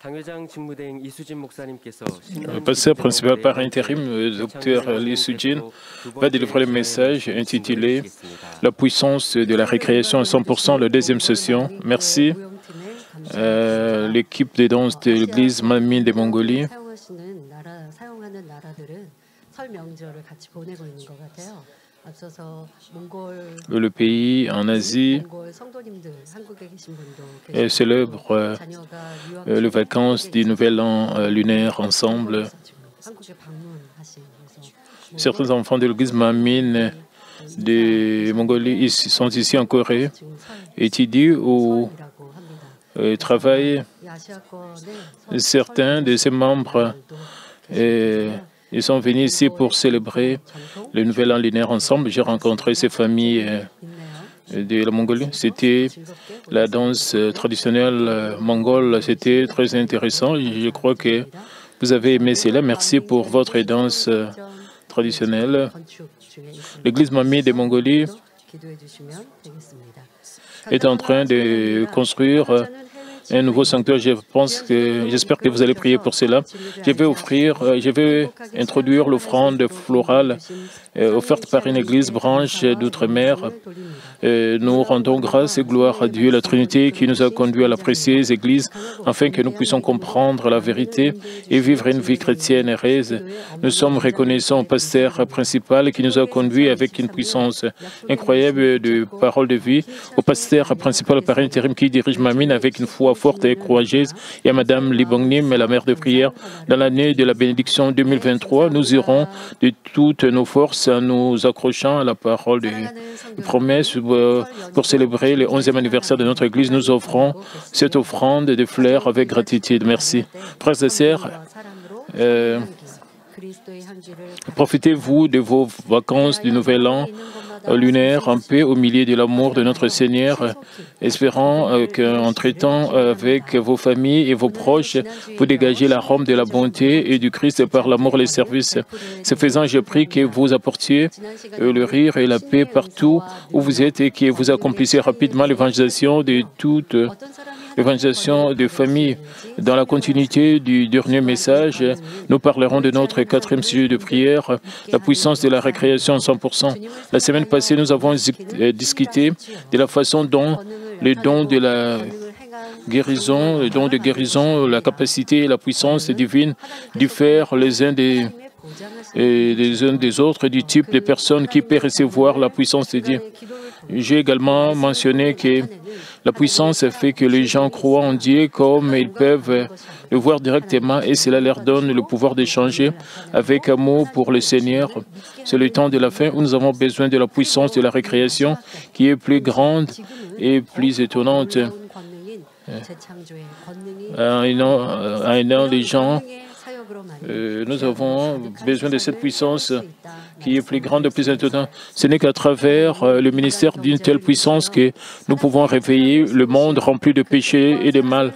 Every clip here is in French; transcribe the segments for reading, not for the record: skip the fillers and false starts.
Le pasteur principal par intérim, le docteur Lee Sujin, va délivrer le message intitulé « La puissance de la récréation à 100%, la deuxième session ». Merci. L'équipe de danse de l'église Manmin de Mongolie. Le pays en Asie célèbre les vacances du Nouvel An lunaire ensemble. Certains enfants de l'église Manmin de Mongolie sont ici en Corée, étudient ou travaillent. Certains de ces membres ils sont venus ici pour célébrer le Nouvel An lunaire ensemble. J'ai rencontré ces familles de la Mongolie. C'était la danse traditionnelle mongole. C'était très intéressant. Je crois que vous avez aimé cela. Merci pour votre danse traditionnelle. L'église Manmin de Mongolie est en train de construire un nouveau sanctuaire. J'espère que vous allez prier pour cela. Je vais introduire l'offrande florale offerte par une église branche d'outre-mer. Nous rendons grâce et gloire à Dieu, la Trinité, qui nous a conduits à la précieuse église, afin que nous puissions comprendre la vérité et vivre une vie chrétienne heureuse. Nous sommes reconnaissants au pasteur principal qui nous a conduits avec une puissance incroyable de parole de vie, au pasteur principal par intérim qui dirige Manmin avec une foi forte et courageuse, et à Madame Lee Bong-nim, la mère de prière. Dans l'année de la bénédiction 2023, nous irons de toutes nos forces en nous accrochant à la parole de promesse pour célébrer le 11e anniversaire de notre Église. Nous offrons cette offrande de fleurs avec gratitude. Merci. Frères et sœurs, profitez-vous de vos vacances du Nouvel An lunaire en paix au milieu de l'amour de notre Seigneur, espérant qu'en traitant avec vos familles et vos proches, vous dégagez l'arôme de la bonté et du Christ par l'amour et le service. Ce faisant, je prie que vous apportiez le rire et la paix partout où vous êtes et que vous accomplissiez rapidement l'évangélisation de toute l'évangélisation des familles. Dans la continuité du dernier message, nous parlerons de notre 4e sujet de prière, la puissance de la récréation à 100%. La semaine passée, nous avons discuté de la façon dont les dons de la guérison, les dons de guérison, la capacité et la puissance divine diffèrent les uns des autres, du type de personnes qui peuvent recevoir la puissance de Dieu. J'ai également mentionné que la puissance fait que les gens croient en Dieu comme ils peuvent le voir directement et cela leur donne le pouvoir d'échanger avec amour pour le Seigneur. C'est le temps de la fin où nous avons besoin de la puissance de la récréation qui est plus grande et plus étonnante. Les gens nous avons besoin de cette puissance qui est plus grande et plus étonnante. Ce n'est qu'à travers le ministère d'une telle puissance que nous pouvons réveiller le monde rempli de péchés et de mal.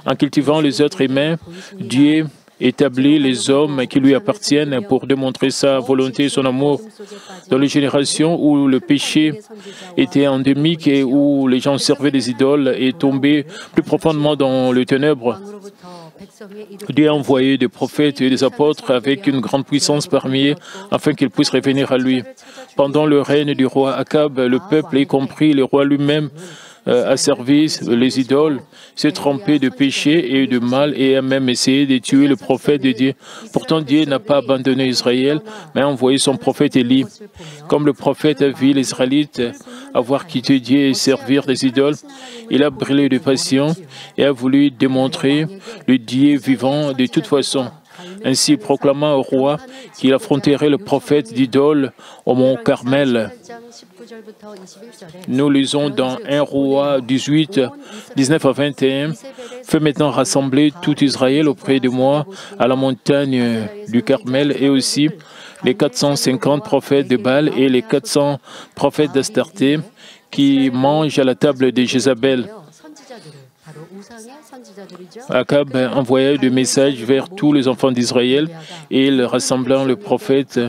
En cultivant les êtres humains, Dieu établit les hommes qui lui appartiennent pour démontrer sa volonté et son amour. Dans les générations où le péché était endémique et où les gens servaient des idoles et tombaient plus profondément dans les ténèbres, Dieu a envoyé des prophètes et des apôtres avec une grande puissance parmi eux afin qu'ils puissent revenir à lui. Pendant le règne du roi Akab, le peuple, y compris le roi lui-même, a servi les idoles, s'est trompé de péché et de mal et a même essayé de tuer le prophète de Dieu. Pourtant, Dieu n'a pas abandonné Israël, mais a envoyé son prophète Élie. Comme le prophète a vu les Israélites avoir quitté Dieu et servir des idoles, il a brûlé de passion et a voulu démontrer le Dieu vivant de toute façon. Ainsi proclamant au roi qu'il affronterait le prophète d'idole au mont Carmel. Nous lisons dans 1 Roi 18, 19 à 21, « Fais maintenant rassembler tout Israël auprès de moi à la montagne du Carmel et aussi les 450 prophètes de Baal et les 400 prophètes d'Astarté qui mangent à la table de Jézabel. » Akab envoya des messages vers tous les enfants d'Israël et il rassembla le prophète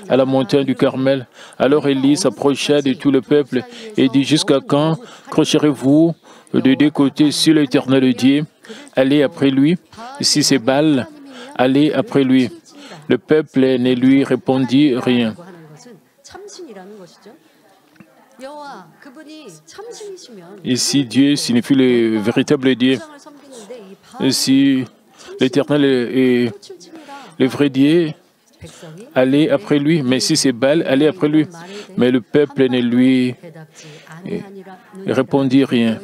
à la montagne du Carmel. Alors Élie s'approcha de tout le peuple et dit « Jusqu'à quand crocherez-vous de deux côtés sur l'Éternel Dieu ? allez après lui. Si c'est Baal, allez après lui. Le peuple ne lui répondit rien. Ici, Dieu signifie le véritable Dieu. Si l'Éternel est le vrai Dieu, allez après lui. Mais si c'est Baal, allez après lui. Mais le peuple ne lui répondit rien.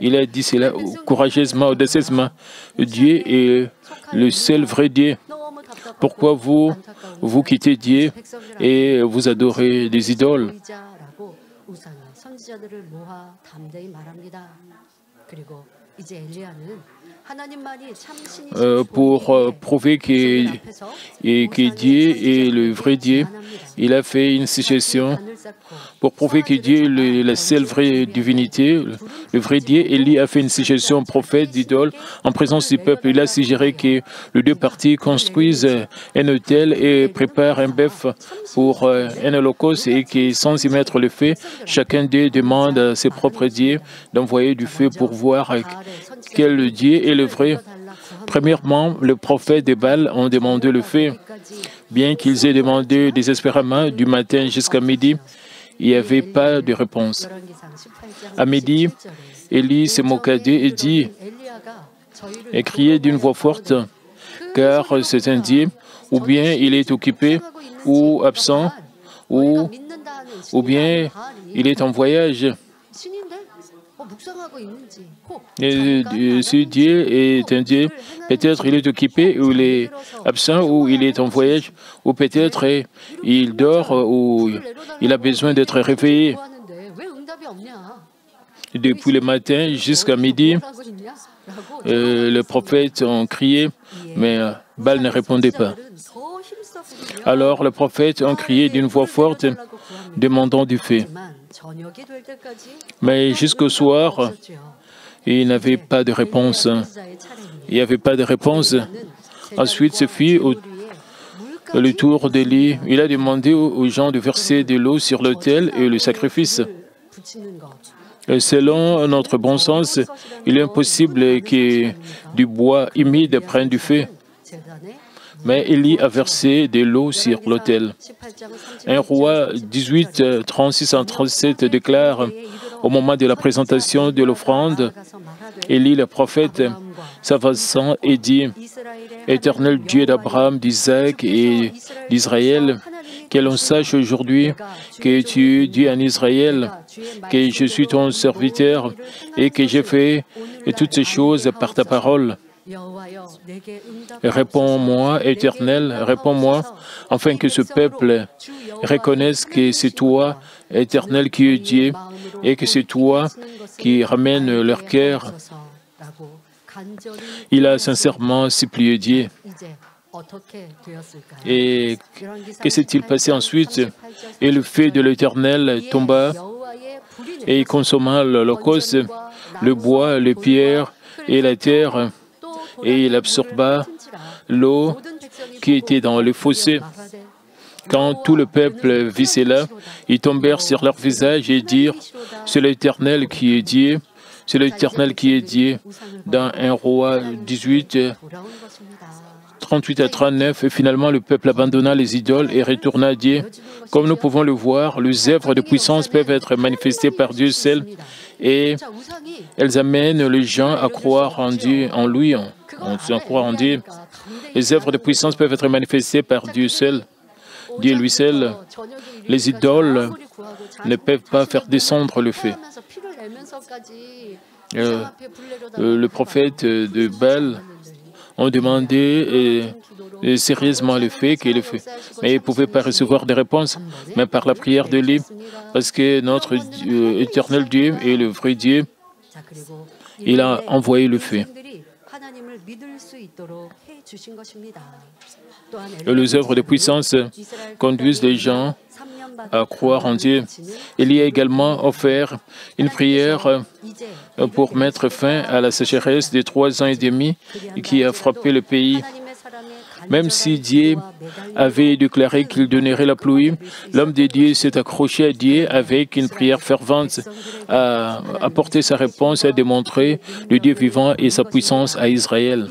Il a dit cela courageusement, audacieusement. Dieu est le seul vrai Dieu. Pourquoi vous quittez Dieu et vous adorez des idoles? Pour prouver que Dieu est le vrai Dieu, il a fait une suggestion. Pour prouver que Dieu est la seule vraie divinité, le vrai Dieu, Élie a fait une suggestion au prophète d'idole en présence du peuple. Il a suggéré que les deux parties construisent un autel et préparent un bœuf pour un holocauste et que sans y mettre le feu, chacun d'eux demande à ses propres dieux d'envoyer du feu pour voir quel Dieu est le vrai. Premièrement, le prophète de Baal ont demandé le feu. Bien qu'ils aient demandé désespérément du matin jusqu'à midi, il n'y avait pas de réponse. À midi, Élie se moqua d'eux et dit, et criait d'une voix forte, car c'est un Dieu, ou bien il est occupé, ou absent, ou bien il est en voyage. Et ce Dieu est un Dieu, peut-être il est occupé, ou il est absent, ou il est en voyage, ou peut-être il dort, ou il a besoin d'être réveillé. Depuis le matin jusqu'à midi, les prophètes ont crié, mais Baal ne répondait pas. Alors les prophètes ont crié d'une voix forte, demandant du feu. Mais jusqu'au soir, il n'avait pas de réponse. Il n'y avait pas de réponse. Ensuite, ce fut le tour d'Élie. Il a demandé aux gens de verser de l'eau sur l'autel et le sacrifice. Selon notre bon sens, il est impossible que du bois humide prenne du feu. Mais Élie a versé de l'eau sur l'autel. 1 Roi 18, 36 à 37 déclare, au moment de la présentation de l'offrande, Élie le prophète s'avançant et dit, « Éternel Dieu d'Abraham, d'Isaac et d'Israël, que l'on sache aujourd'hui que tu dis en Israël que je suis ton serviteur et que j'ai fait toutes ces choses par ta parole. Réponds-moi, Éternel, réponds-moi, afin que ce peuple reconnaisse que c'est toi, Éternel, qui es Dieu, et que c'est toi qui ramènes leur cœur. » Il a sincèrement supplié Dieu. Et que s'est-il passé ensuite? Et le feu de l'Éternel tomba et consomma l'holocauste, le bois, les pierres et la terre, et il absorba l'eau qui était dans les fossés. Quand tout le peuple vit cela, ils tombèrent sur leur visage et dirent, « C'est l'Éternel qui est Dieu, c'est l'Éternel qui est Dieu. » Dans 1 Roi 18, 38 à 39, et finalement le peuple abandonna les idoles et retourna à Dieu. Comme nous pouvons le voir, les œuvres de puissance peuvent être manifestées par Dieu seul et elles amènent les gens à croire en Dieu, en lui, on croit en Dieu. Les œuvres de puissance peuvent être manifestées par Dieu seul, Dieu lui seul. Les idoles ne peuvent pas faire descendre le feu. Le prophète de Baal ont demandé sérieusement le feu, mais ils ne pouvaient pas recevoir de réponse, mais par la prière de l'Élie, parce que notre éternel Dieu est le vrai Dieu, il a envoyé le feu. Les œuvres de puissance conduisent les gens à croire en Dieu. Il y a également offert une prière pour mettre fin à la sécheresse de 3 ans et demi qui a frappé le pays. Même si Dieu avait déclaré qu'il donnerait la pluie, l'homme de Dieu s'est accroché à Dieu avec une prière fervente, à apporter sa réponse, à démontrer le Dieu vivant et sa puissance à Israël.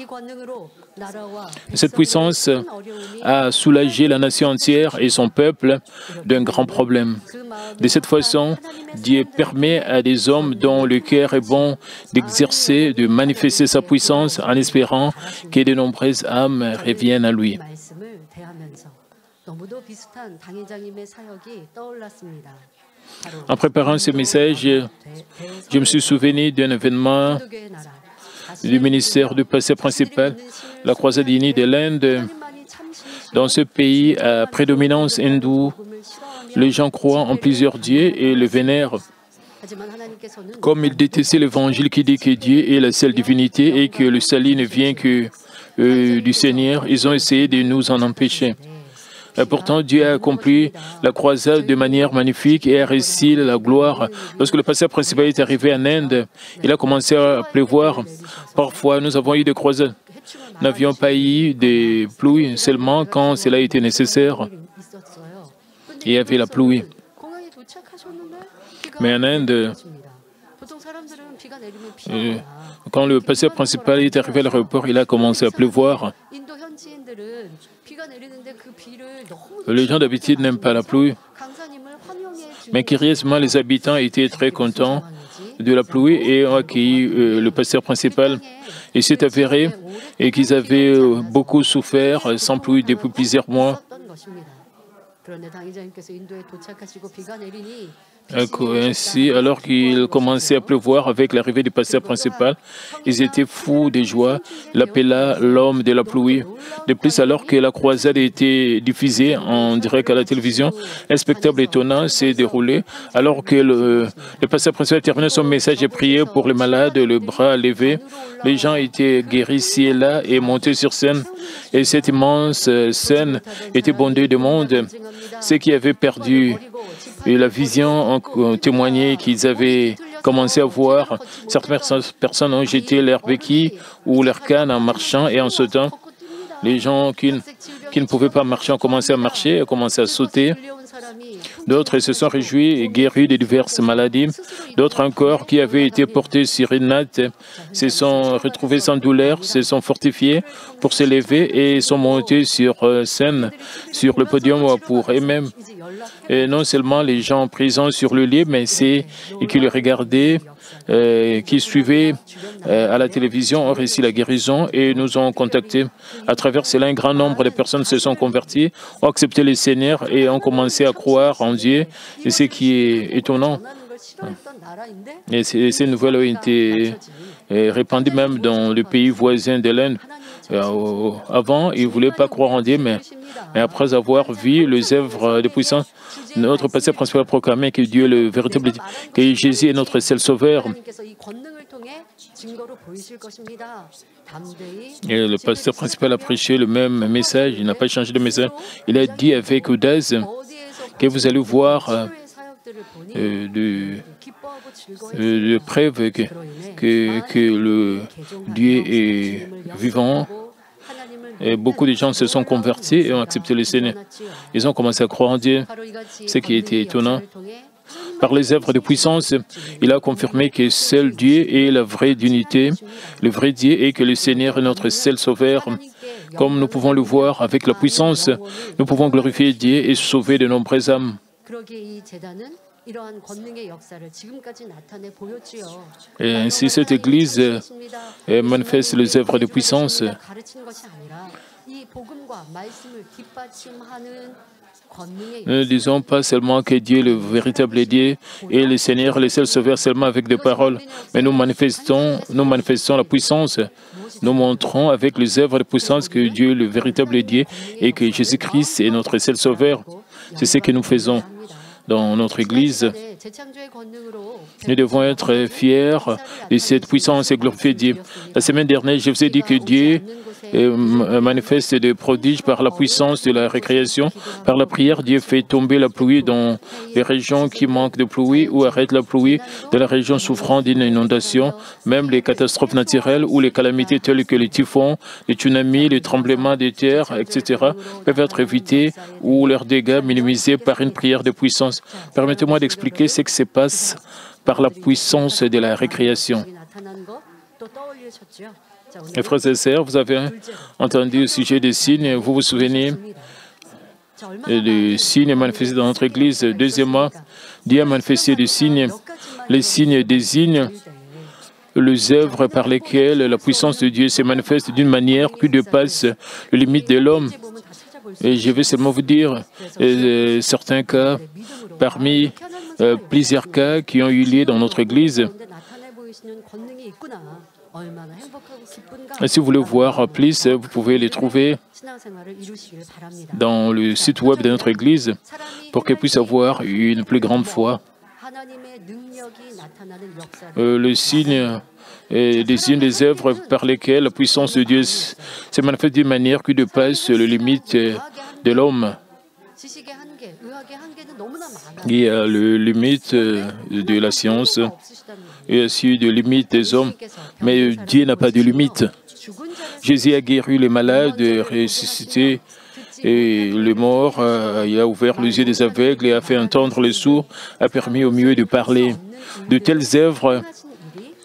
Cette puissance a soulagé la nation entière et son peuple d'un grand problème. De cette façon, Dieu permet à des hommes dont le cœur est bon d'exercer, de manifester sa puissance en espérant que de nombreuses âmes reviennent à lui. En préparant ce message, je me suis souvenu d'un événement du ministère du pasteur principal, la croisade unie de l'Inde. Dans ce pays à prédominance hindoue, les gens croient en plusieurs dieux et le vénèrent. Comme ils détestaient l'évangile qui dit que Dieu est la seule divinité et que le salut ne vient que du Seigneur, ils ont essayé de nous en empêcher. Et pourtant, Dieu a accompli la croisade de manière magnifique et a réussi la gloire. Lorsque le pasteur principal est arrivé en Inde, il a commencé à pleuvoir. Parfois, nous avons eu des croisades. Nous n'avions pas eu de pluie seulement quand cela était nécessaire. Il y avait la pluie. Mais en Inde, quand le pasteur principal est arrivé à l'aéroport, il a commencé à pleuvoir. Les gens d'habitude n'aiment pas la pluie. Mais curieusement, les habitants étaient très contents de la pluie et ont accueilli le pasteur principal. Et c'est avéré et qu'ils avaient beaucoup souffert sans pluie depuis plusieurs mois. Ainsi, alors qu'il commençait à pleuvoir avec l'arrivée du pasteur principal, ils étaient fous de joie, l'appela l'homme de la pluie. De plus, alors que la croisade était diffusée en direct à la télévision, un spectacle étonnant s'est déroulé. Alors que le pasteur principal terminait son message et priait pour les malades, le bras levé, les gens étaient guéris ici et là et montés sur scène. Et cette immense scène était bondée de monde. Ceux qui avaient perdu et la vision ont témoigné qu'ils avaient commencé à voir. Certaines personnes ont jeté leurs béquilles ou leurs cannes en marchant et en sautant. Les gens qui ne pouvaient pas marcher ont commencé à marcher, ont commencé à sauter. D'autres se sont réjouis et guéris de diverses maladies. D'autres encore qui avaient été portés sur une natte se sont retrouvés sans douleur, se sont fortifiés pour se lever et sont montés sur scène, sur le podium pour eux-mêmes. Et non seulement les gens présents sur le lit, mais ceux qui le regardaient, qui suivaient à la télévision ont réussi la guérison et nous ont contactés. À travers cela, un grand nombre de personnes se sont converties, ont accepté le Seigneur et ont commencé à croire en Dieu. Et ce qui est étonnant, et ces nouvelles ont été répandues même dans le pays voisin de l'Inde. Avant, ils ne voulaient pas croire en Dieu, mais après avoir vu les œuvres de puissance, notre pasteur principal a proclamé que Dieu est le véritable Dieu, que Jésus est notre seul sauveur. Et le pasteur principal a prêché le même message, il n'a pas changé de message. Il a dit avec audace que vous allez voir de preuves que le Dieu est vivant. Et beaucoup de gens se sont convertis et ont accepté le Seigneur. Ils ont commencé à croire en Dieu, ce qui était étonnant. Par les œuvres de puissance, il a confirmé que seul Dieu est la vraie divinité, le vrai Dieu, et que le Seigneur est notre seul sauveur. Comme nous pouvons le voir avec la puissance, nous pouvons glorifier Dieu et sauver de nombreuses âmes. Et ainsi, cette Église manifeste les œuvres de puissance. Nous ne disons pas seulement que Dieu est le véritable Dieu et le Seigneur le seul sauveur seulement avec des paroles, mais nous manifestons la puissance. Nous montrons avec les œuvres de puissance que Dieu est le véritable Dieu et que Jésus-Christ est notre seul sauveur. C'est ce que nous faisons dans notre Église. Nous devons être fiers de cette puissance et glorifier Dieu. La semaine dernière, je vous ai dit que Dieu et manifeste des prodiges par la puissance de la récréation. Par la prière, Dieu fait tomber la pluie dans les régions qui manquent de pluie ou arrête la pluie dans la région souffrant d'une inondation. Même les catastrophes naturelles ou les calamités telles que les typhons, les tsunamis, les tremblements de terre, etc. peuvent être évités ou leurs dégâts minimisés par une prière de puissance. Permettez-moi d'expliquer ce qui se passe par la puissance de la récréation. Mes frères et sœurs, vous avez entendu au sujet des signes, vous vous souvenez des signes manifestés dans notre Église. Deuxièmement, Dieu a manifesté des signes. Les signes désignent les œuvres par lesquelles la puissance de Dieu se manifeste d'une manière qui dépasse les limites de l'homme. Et je vais seulement vous dire certains cas, parmi plusieurs cas qui ont eu lieu dans notre Église. Si vous voulez voir plus, vous pouvez les trouver dans le site web de notre Église pour qu'elle puisse avoir une plus grande foi. Le signe désigne des œuvres par lesquelles la puissance de Dieu se manifeste d'une manière qui dépasse les limites de l'homme. Il y a les limites de la science et aussi des limites des hommes. Mais Dieu n'a pas de limites. Jésus a guéri les malades, ressuscité et les morts, il a ouvert les yeux des aveugles et a fait entendre les sourds, a permis aux muets de parler. De telles œuvres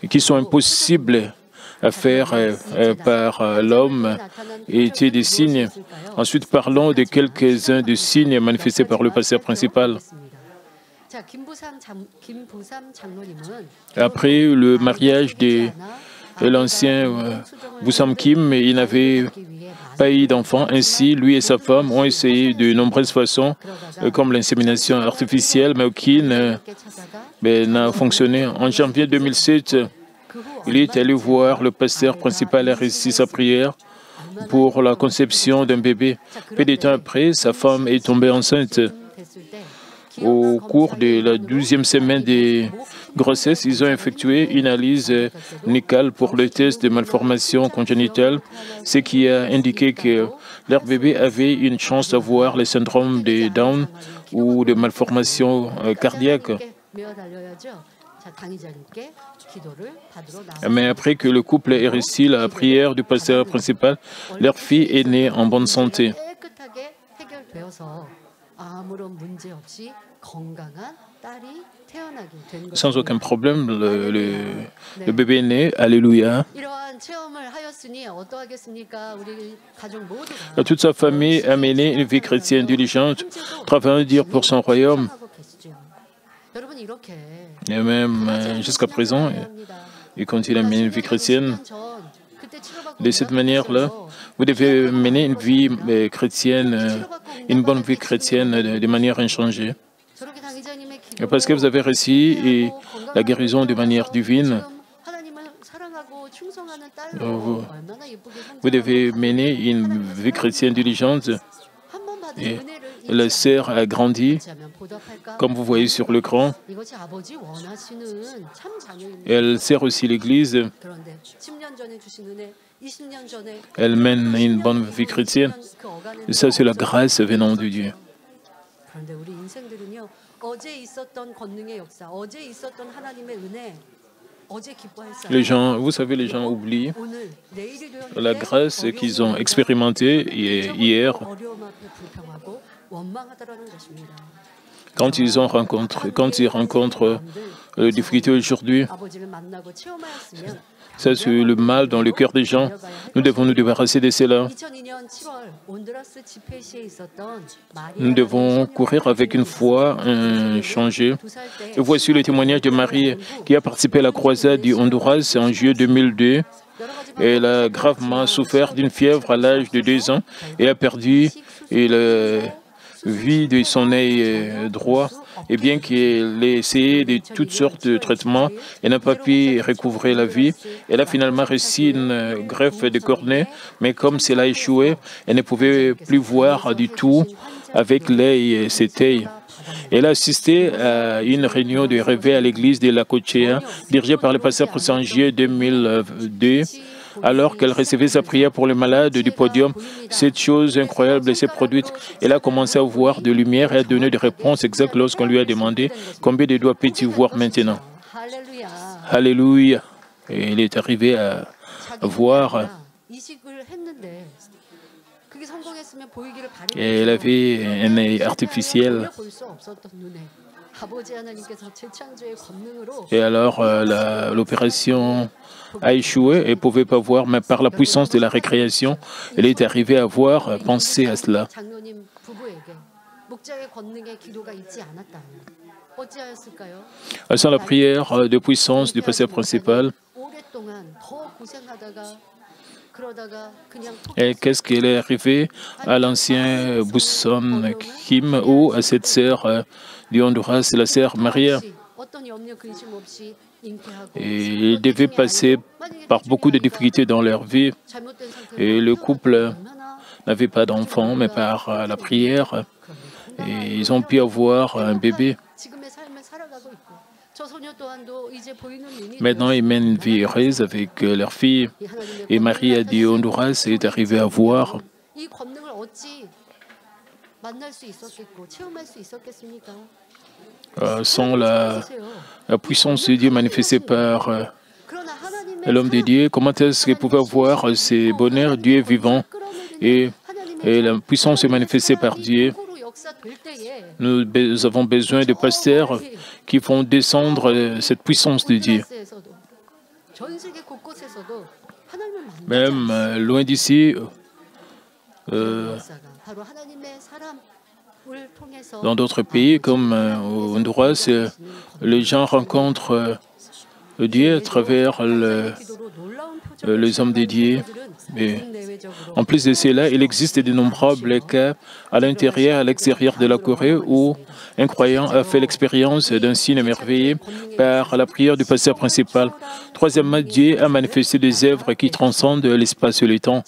qui sont impossibles à faire par l'homme étaient des signes. Ensuite, parlons de quelques-uns des signes manifestés par le pasteur principal. Après le mariage de l'ancien Boussam Kim, il n'avait pas eu d'enfant. Ainsi, lui et sa femme ont essayé de nombreuses façons, comme l'insémination artificielle, mais aucune n'a fonctionné. En janvier 2007, il est allé voir le pasteur principal et a réussi sa prière pour la conception d'un bébé. Peu de temps après, sa femme est tombée enceinte. Au cours de la 12e semaine de grossesse, ils ont effectué une analyse NICAL pour le test de malformation congénitale, ce qui a indiqué que leur bébé avait une chance d'avoir le syndrome de Down ou de malformation cardiaque. Mais après que le couple ait reçu la prière du pasteur principal, leur fille est née en bonne santé. Sans aucun problème, le bébé est né. Alléluia. Toute sa famille a mené une vie chrétienne diligente, travaillant dur pour son royaume. Et même jusqu'à présent, il continue à mener une vie chrétienne. De cette manière-là, vous devez mener une vie chrétienne, une bonne vie chrétienne de manière inchangée. Parce que vous avez reçu la guérison de manière divine, vous devez mener une vie chrétienne diligente. Et la sœur a grandi, comme vous voyez sur l'écran. Elle sert aussi l'Église. Elle mène une bonne vie chrétienne. Et ça, c'est la grâce venant de Dieu. Les gens, vous savez, les gens oublient la grâce qu'ils ont expérimentée hier quand ils rencontrent les difficultés aujourd'hui. Ça, c'est le mal dans le cœur des gens. Nous devons nous débarrasser de cela. Nous devons courir avec une foi changée. Et voici le témoignage de Marie qui a participé à la croisade du Honduras en juillet 2002. Elle a gravement souffert d'une fièvre à l'âge de 2 ans et a perdu la vue de son œil droit. Et bien qu'elle ait essayé de toutes sortes de traitements, elle n'a pas pu recouvrer la vie. Elle a finalement reçu une greffe de cornée, mais comme cela a échoué, elle ne pouvait plus voir du tout avec l'œil, cet œil. Elle a assisté à une réunion de réveil à l'église de La Cochea, dirigée par le pasteur en juillet 2002. alors qu'elle recevait sa prière pour les malades du podium, cette chose incroyable s'est produite. Elle a commencé à voir de lumière et à donner des réponses exactes lorsqu'on lui a demandé combien de doigts peut-il voir maintenant. Alléluia. Et il est arrivé à voir. Et elle avait un œil artificiel. Et alors, l'opération a échoué et ne pouvait pas voir, mais par la puissance de la récréation, elle est arrivée à voir, penser à cela. Sans la prière de puissance du pasteur principal, et qu'est-ce qui est arrivé à l'ancien Busson Kim ou à cette sœur du Honduras, la sœur Maria? Et ils devaient passer par beaucoup de difficultés dans leur vie. Et le couple n'avait pas d'enfant, mais par la prière, et ils ont pu avoir un bébé. Maintenant, ils mènent une vie heureuse avec leur fille. Et Maria du Honduras est arrivée à voir. Sans la puissance de Dieu manifestée par l'homme de Dieu, comment est-ce qu'il pouvait avoir ces bonheurs? Dieu est vivant et la puissance est manifestée par Dieu. Nous avons besoin de pasteurs qui font descendre cette puissance de Dieu. Même loin d'ici, dans d'autres pays comme au Honduras, les gens rencontrent Dieu à travers les hommes de Dieu. Mais en plus de cela, il existe d'innombrables cas à l'intérieur et à l'extérieur de la Corée où un croyant a fait l'expérience d'un signe merveilleux par la prière du pasteur principal. Troisièmement, Dieu a manifesté des œuvres qui transcendent l'espace et le temps.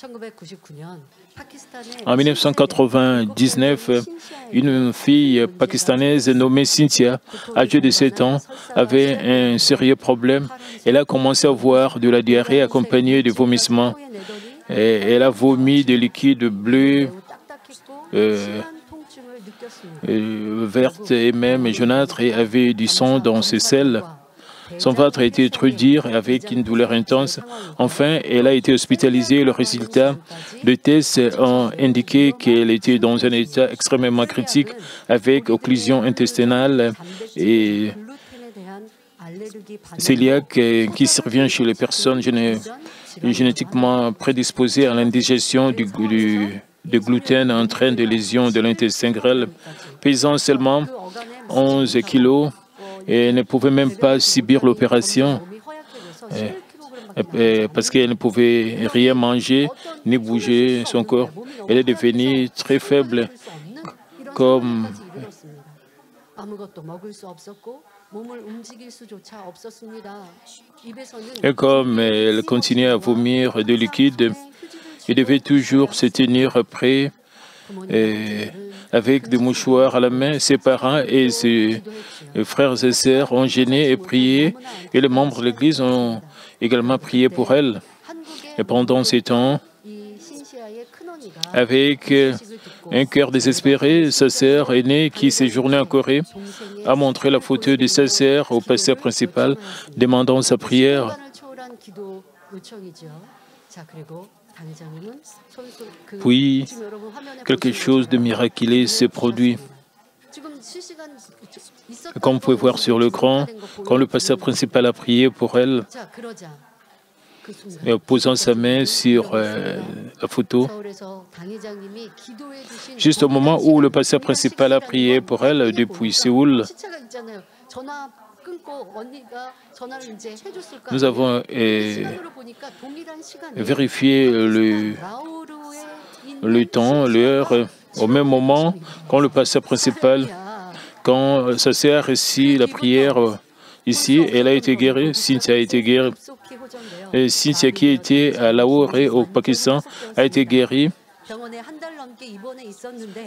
En 1999, une fille pakistanaise nommée Cynthia, âgée de 7 ans, avait un sérieux problème. Elle a commencé à avoir de la diarrhée accompagnée de vomissements. Et elle a vomi des liquides bleus, vertes et même jaunâtres et avait du sang dans ses selles. Son ventre a été trop dur avec une douleur intense. Enfin, elle a été hospitalisée. Le résultat de tests ont indiqué qu'elle était dans un état extrêmement critique avec occlusion intestinale et cœliaque qui survient chez les personnes génétiquement prédisposées à l'indigestion du gluten entraîne des lésions de l'intestin grêle. Pesant seulement 11 kilos, et ne pouvait même pas subir l'opération parce qu'elle ne pouvait rien manger ni bouger son corps. Elle est devenue très faible, et comme elle continuait à vomir de liquide, elle devait toujours se tenir prêt avec des mouchoirs à la main. Ses parents et ses frères et sœurs ont gêné et prié, et les membres de l'Église ont également prié pour elle. Et pendant ces temps, avec un cœur désespéré, sa sœur aînée, qui séjournait en Corée, a montré la photo de sa sœur au pasteur principal, demandant sa prière. Puis, quelque chose de miraculeux s'est produit. Comme vous pouvez voir sur l'écran, quand le pasteur principal a prié pour elle, et en posant sa main sur la photo, juste au moment où le pasteur principal a prié pour elle depuis Séoul, nous avons vérifié le temps, l'heure, au même moment, quand le pasteur principal, quand sa sœur a reçu la prière ici, elle a été guérie, Cynthia a été guérie. Et Cynthia, qui était à Lahore au Pakistan, a été guérie.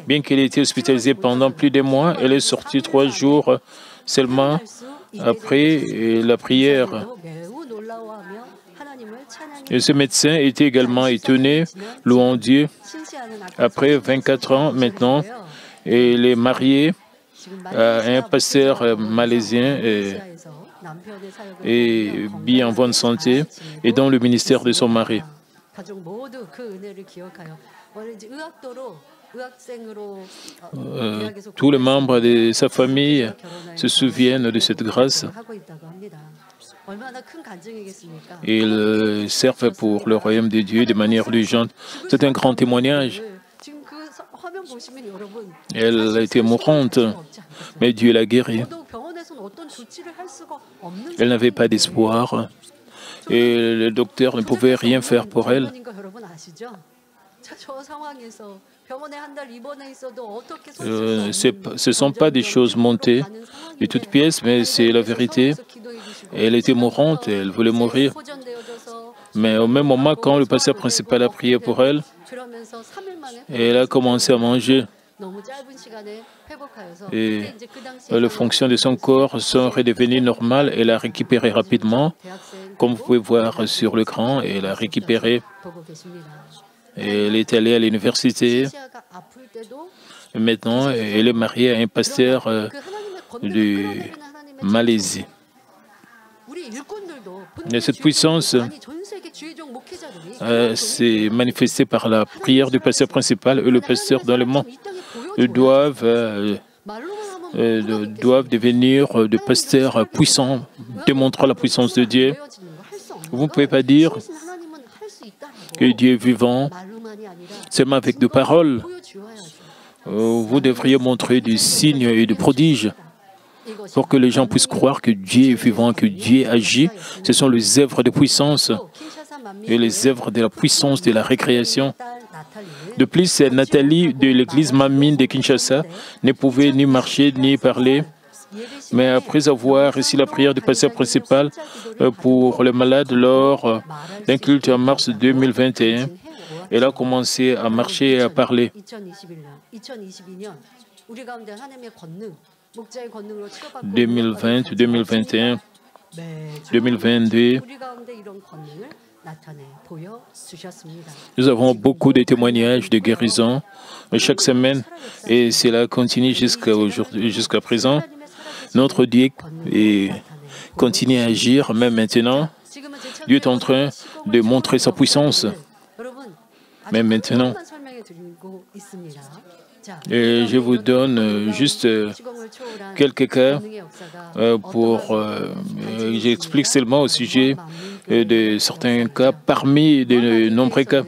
Bien qu'elle ait été hospitalisée pendant plus de mois, elle est sortie 3 jours seulement après la prière. Et ce médecin était également étonné, louant Dieu. Après 24 ans maintenant, il est marié à un pasteur malaisien et bien en bonne santé et dans le ministère de son mari. Tous les membres de sa famille se souviennent de cette grâce. Ils servent pour le royaume de Dieu de manière urgente. C'est un grand témoignage. Elle était mourante, mais Dieu l'a guérie. Elle n'avait pas d'espoir et le docteur ne pouvait rien faire pour elle. Ce ne sont pas des choses montées de toutes pièces, mais c'est la vérité. Elle était mourante, elle voulait mourir. Mais au même moment, quand le pasteur principal a prié pour elle, elle a commencé à manger. Et les fonctions de son corps sont redevenues normales. Elle a récupéré rapidement. Comme vous pouvez voir sur l'écran, elle a récupéré. Elle est allée à l'université. Maintenant, elle est mariée à un pasteur de Malaisie. Et cette puissance s'est manifestée par la prière du pasteur principal et le pasteur dans le monde doivent devenir des pasteurs puissants, démontrant la puissance de Dieu. Vous ne pouvez pas dire que Dieu est vivant seulement avec des paroles. Vous devriez montrer des signes et des prodiges pour que les gens puissent croire que Dieu est vivant, que Dieu agit. Ce sont les œuvres de puissance et les œuvres de la puissance de la récréation. De plus, Nathalie de l'église Mamine de Kinshasa ne pouvait ni marcher ni parler. Mais après avoir reçu la prière du pasteur principal pour les malades lors d'un culte en mars 2021, elle a commencé à marcher et à parler. 2020, 2021, 2022, nous avons beaucoup de témoignages de guérison chaque semaine et cela continue jusqu'à présent. Notre Dieu continue à agir, même maintenant. Dieu est en train de montrer sa puissance, même maintenant. Et je vous donne juste quelques cas j'explique seulement au sujet de certains cas, parmi de nombreux cas.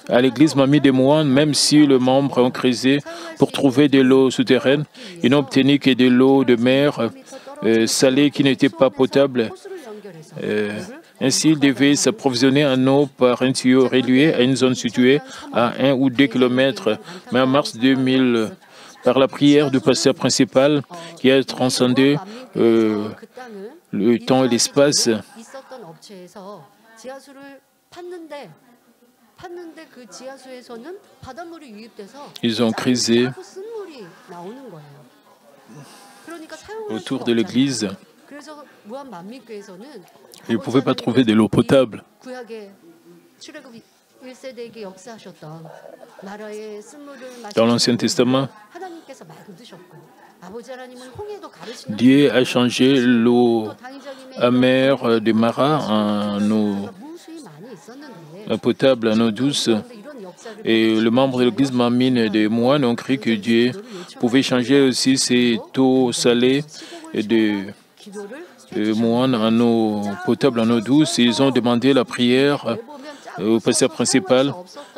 À l'église Mamie des Moines, même si les membres ont creusé pour trouver de l'eau souterraine, ils n'ont obtenu que de l'eau de mer salée qui n'était pas potable. Ainsi, ils devaient s'approvisionner en eau par un tuyau relié à une zone située à 1 ou 2 kilomètres. Mais en mars 2000, par la prière du pasteur principal qui a transcendé le temps et l'espace, ils ont creusé autour de l'église. Ils ne pouvaient pas trouver de l'eau potable. Dans l'Ancien Testament, Dieu a changé l'eau amère de Mara en eau potable, en eau douce. Et les membres de l'église Mamine des Moines ont cru que Dieu pouvait changer aussi cette eau salée de moines en eau potable, en eau douce. Ils ont demandé la prière au pasteur principal.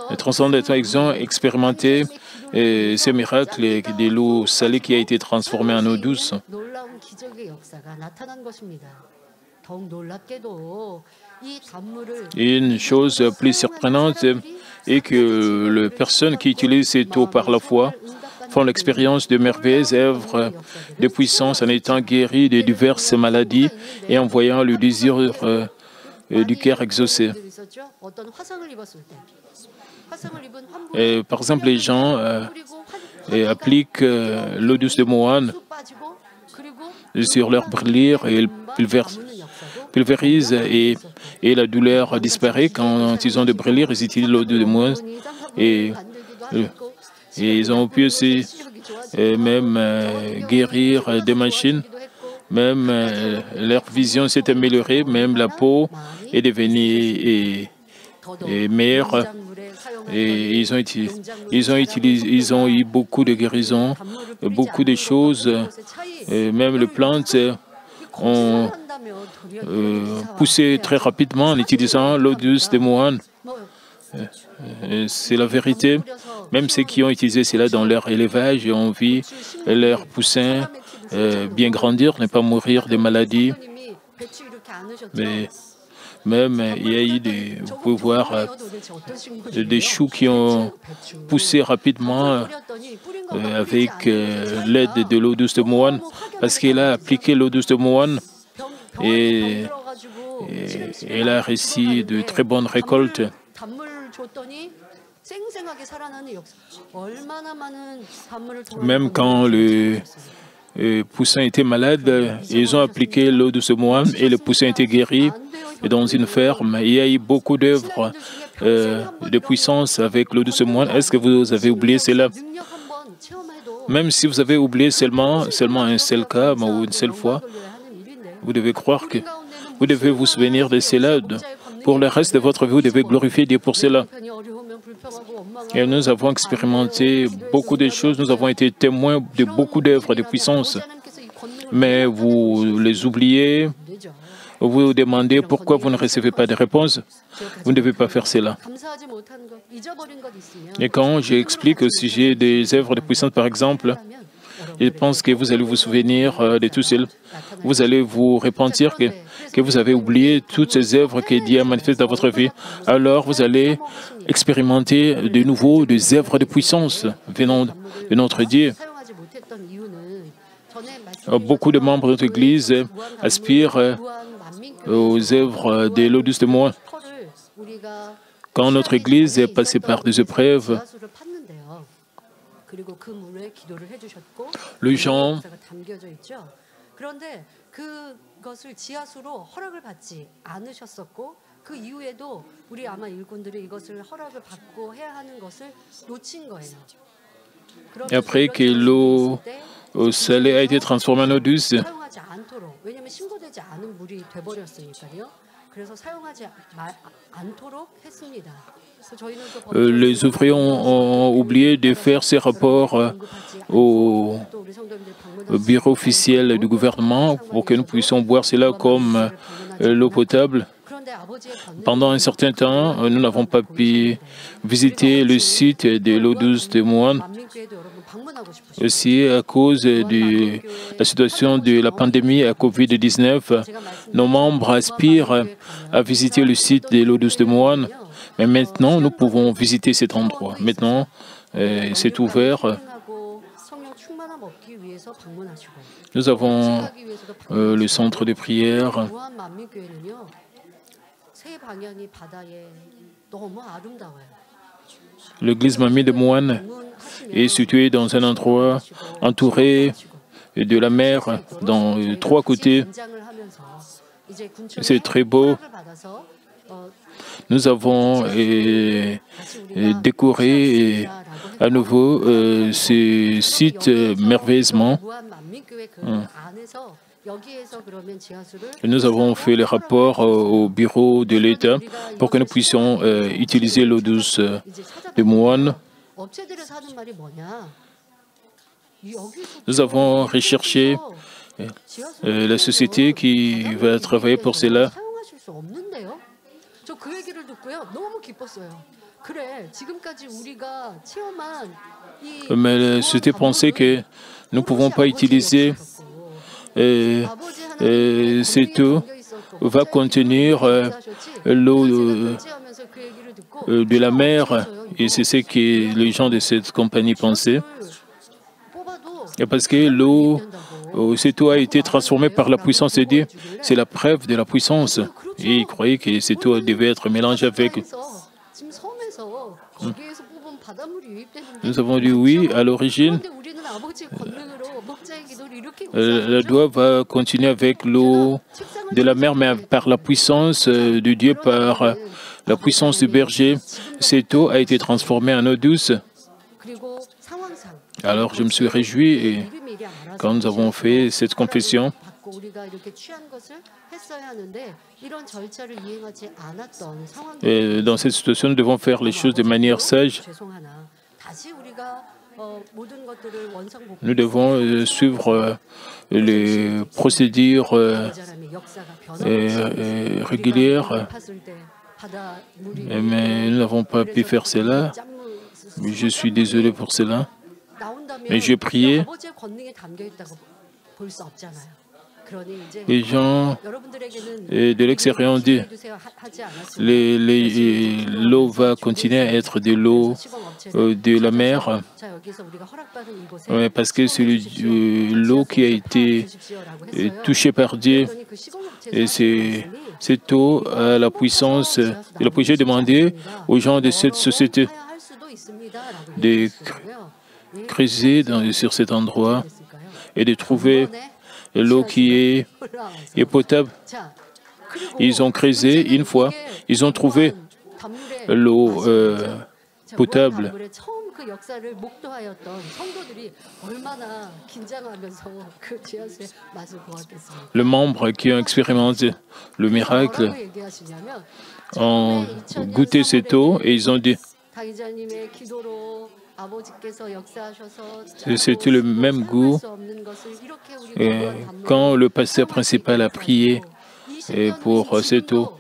Les transcendants, ils ont expérimenté ce miracle de l'eau salée qui a été transformée en eau douce. Et une chose plus surprenante est que les personnes qui utilisent cette eau par la foi font l'expérience de merveilleuses œuvres de puissance en étant guéris de diverses maladies et en voyant le désir du cœur exaucé. Et, par exemple, les gens appliquent l'eau douce de moine sur leur brûlure et ils versent pulvérisent et la douleur disparaît. Quand ils ont de brûlures, ils utilisent l'eau de moine et ils ont pu aussi même guérir des machines. Même leur vision s'est améliorée, même la peau est devenue meilleure. Et ils ont eu beaucoup de guérisons, beaucoup de choses. Même les plantes ont poussé très rapidement en utilisant l'eau douce de moine. C'est la vérité. Même ceux qui ont utilisé cela dans leur élevage ont vu leurs poussins bien grandir, ne pas mourir de maladies. Mais même il y a eu vous pouvez voir des choux qui ont poussé rapidement avec l'aide de l'eau douce de moine, parce qu'elle a appliqué l'eau douce de moine et elle a réussi de très bonnes récoltes. Même quand le poussin était malade, ils ont appliqué l'eau douce de moine et le poussin était guéri. Et dans une ferme, il y a eu beaucoup d'œuvres de puissance avec l'eau douce de moine. Est-ce que vous avez oublié cela? Même si vous avez oublié seulement un seul cas ou une seule fois, vous devez croire que vous devez vous souvenir de cela. Pour le reste de votre vie, vous devez glorifier Dieu pour cela. Et nous avons expérimenté beaucoup de choses, nous avons été témoins de beaucoup d'œuvres de puissance. Mais vous les oubliez, vous vous demandez pourquoi vous ne recevez pas de réponse. Vous ne devez pas faire cela. Et quand j'explique au sujet des œuvres de puissance, par exemple, je pense que vous allez vous souvenir de tout cela. Vous allez vous repentir que vous avez oublié toutes ces œuvres que Dieu a manifestées dans votre vie. Alors vous allez expérimenter de nouveau des œuvres de puissance venant de notre Dieu. Beaucoup de membres de notre Église aspirent aux œuvres de l'eau douce de moine. Quand notre Église est passée par des épreuves, les gens et après que l'eau salée a été transformée en eau douce, les ouvriers ont oublié de faire ces rapports au bureau officiel du gouvernement pour que nous puissions boire cela comme l'eau potable. Pendant un certain temps, nous n'avons pas pu visiter le site de l'eau douce de moine. Aussi, à cause de la situation de la pandémie à Covid-19, nos membres aspirent à visiter le site de l'eau douce de moine. Mais maintenant, nous pouvons visiter cet endroit. Maintenant, c'est ouvert. Nous avons le centre de prière. L'église Mamie de Moine est située dans un endroit entouré de la mer, dans 3 côtés. C'est très beau. Nous avons décoré à nouveau ce site merveilleusement. Nous avons fait les rapports au bureau de l'État pour que nous puissions utiliser l'eau douce de moine. Nous avons recherché la société qui va travailler pour cela. Mais la société pensait que nous ne pouvons pas utiliser cette eau va contenir l'eau de la mer, et c'est ce que les gens de cette compagnie pensaient. Et parce que cette eau a été transformée par la puissance de Dieu, c'est la preuve de la puissance. Et ils croyaient que cette eau devait être mélangée avec. Nous avons dit oui à l'origine. La doigt va continuer avec l'eau de la mer, mais par la puissance de Dieu, par la puissance du berger, cette eau a été transformée en eau douce. Alors je me suis réjoui et quand nous avons fait cette confession, et dans cette situation, nous devons faire les choses de manière sage. Nous devons suivre les procédures régulières, mais nous n'avons pas pu faire cela. Je suis désolé pour cela. Mais j'ai prié. Les gens de l'extérieur ont dit l'eau va continuer à être de l'eau de la mer parce que c'est l'eau qui a été touchée par Dieu. Et cette eau a la puissance. Et le projet demandé aux gens de cette société de creuser sur cet endroit et de trouver l'eau qui est potable. Ils ont creusé une fois, ils ont trouvé l'eau potable. Les membres qui ont expérimenté le miracle ont goûté cette eau et ils ont dit c'était le même goût. Et quand le pasteur principal a prié pour cette eau,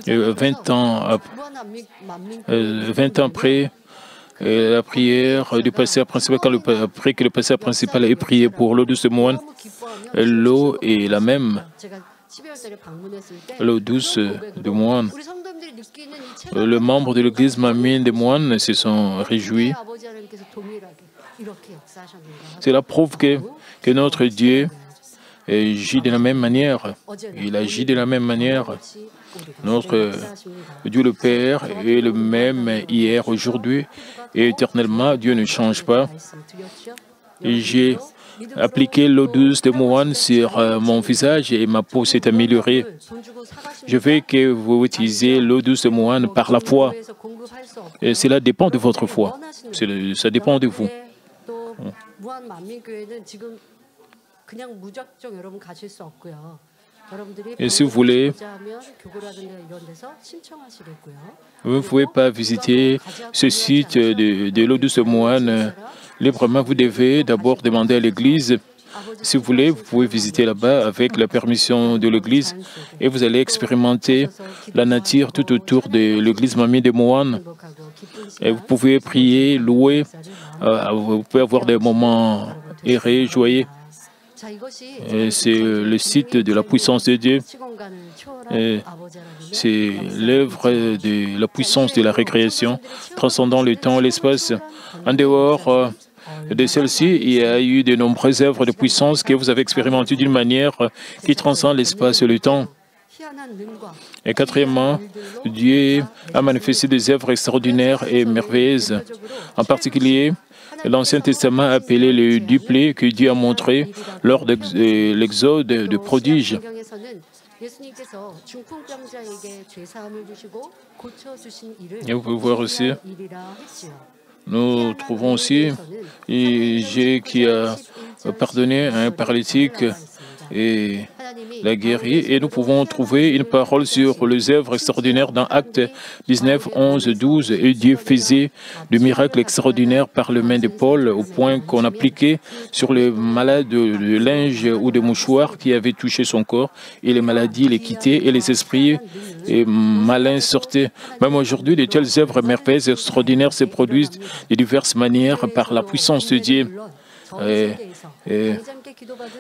20 ans après, la prière du pasteur principal, après que le pasteur principal ait prié pour l'eau douce de moine, l'eau est la même, l'eau douce de moine. Le membre de l'église Mamine des moines se sont réjouis. C'est la preuve que notre Dieu agit de la même manière. Il agit de la même manière. Notre Dieu le Père est le même hier, aujourd'hui et éternellement. Dieu ne change pas. J'ai appliqué l'eau douce de moine sur mon visage et ma peau s'est améliorée. Je veux que vous utilisiez l'eau douce de moine par la foi. Et cela dépend de votre foi. Ça dépend de vous. Et si vous voulez, vous ne pouvez pas visiter ce site de l'eau douce de moine librement. Vous devez d'abord demander à l'église. Si vous voulez, vous pouvez visiter là-bas avec la permission de l'église et vous allez expérimenter la nature tout autour de l'église Mamie des moines. Et vous pouvez prier, louer, vous pouvez avoir des moments heureux, joyeux. C'est le site de la puissance de Dieu. C'est l'œuvre de la puissance de la récréation, transcendant le temps et l'espace. En dehors de celle-ci, il y a eu de nombreuses œuvres de puissance que vous avez expérimentées d'une manière qui transcende l'espace et le temps. Et quatrièmement, Dieu a manifesté des œuvres extraordinaires et merveilleuses. En particulier, l'Ancien Testament a appelé le duplé que Dieu a montré lors de l'exode de prodiges. Et vous pouvez voir aussi, nous trouvons aussi Jésus qui a pardonné à un paralytique et l'a guéri. Et nous pouvons trouver une parole sur les œuvres extraordinaires dans Actes 19, 11, 12. Et Dieu faisait de miracles extraordinaires par les mains de Paul, au point qu'on appliquait sur les malades de linge ou de mouchoirs qui avaient touché son corps. Et les maladies les quittaient et les esprits malins sortaient. Même aujourd'hui, de telles œuvres merveilleuses et extraordinaires se produisent de diverses manières par la puissance de Dieu.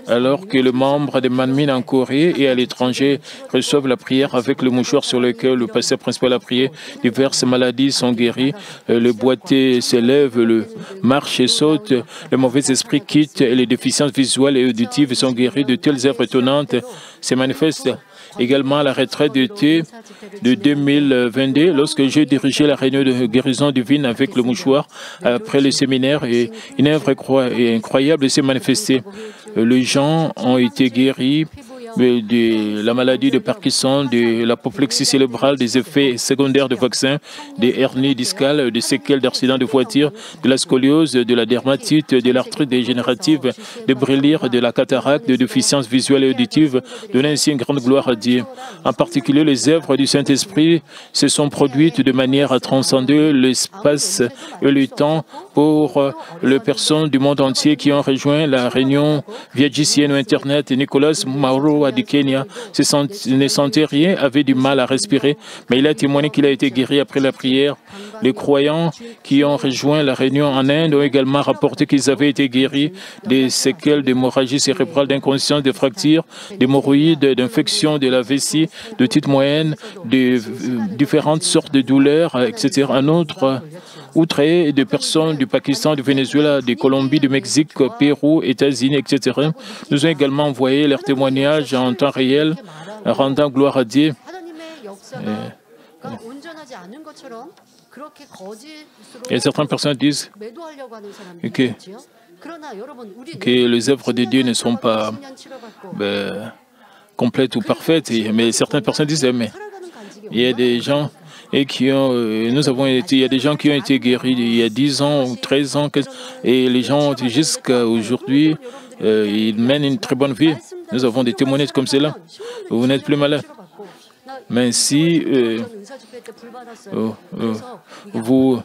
Alors que les membres des Mamines en Corée et à l'étranger reçoivent la prière avec le mouchoir sur lequel le pasteur principal a prié, diverses maladies sont guéries, le boiteux s'élève, le marche et saute, le mauvais esprit quitte et les déficiences visuelles et auditives sont guéries. De telles œuvres étonnantes se manifestent également à la retraite d'été de 2022, lorsque j'ai dirigé la réunion de guérison divine avec le mouchoir après le séminaire, et une œuvre incroyable s'est manifestée. Les gens ont été guéris de la maladie de Parkinson, de l'apoplexie cérébrale, des effets secondaires de vaccins, des hernies discales, des séquelles d'accidents de voiture, de la scoliose, de la dermatite, de l'arthrite dégénérative, de brûlures, de la cataracte, de déficiences visuelles et auditives, donnant ainsi une grande gloire à Dieu. En particulier, les œuvres du Saint-Esprit se sont produites de manière à transcender l'espace et le temps pour les personnes du monde entier qui ont rejoint la réunion via GCN ou Internet. Nicolas Mauro du Kenya ne sentait rien, avait du mal à respirer, mais il a témoigné qu'il a été guéri après la prière. Les croyants qui ont rejoint la réunion en Inde ont également rapporté qu'ils avaient été guéris des séquelles d'hémorragie cérébrale, d'inconscience, de fractures, d'hémorroïdes, d'infections de la vessie, de titres moyennes, de différentes sortes de douleurs, etc. Un autre outre de personnes du Pakistan, du Venezuela, de Colombie, du Mexique, Pérou, États-Unis, etc. nous ont également envoyé leurs témoignages en temps réel, rendant gloire à Dieu. Et certaines personnes disent que les œuvres de Dieu ne sont pas complètes ou parfaites, mais certaines personnes disent mais il y a des gens il y a des gens qui ont été guéris il y a 10 ans ou 13 ans, et les gens jusqu'à aujourd'hui, ils mènent une très bonne vie. Nous avons des témoignages comme cela. Vous n'êtes plus malade. Mais si vous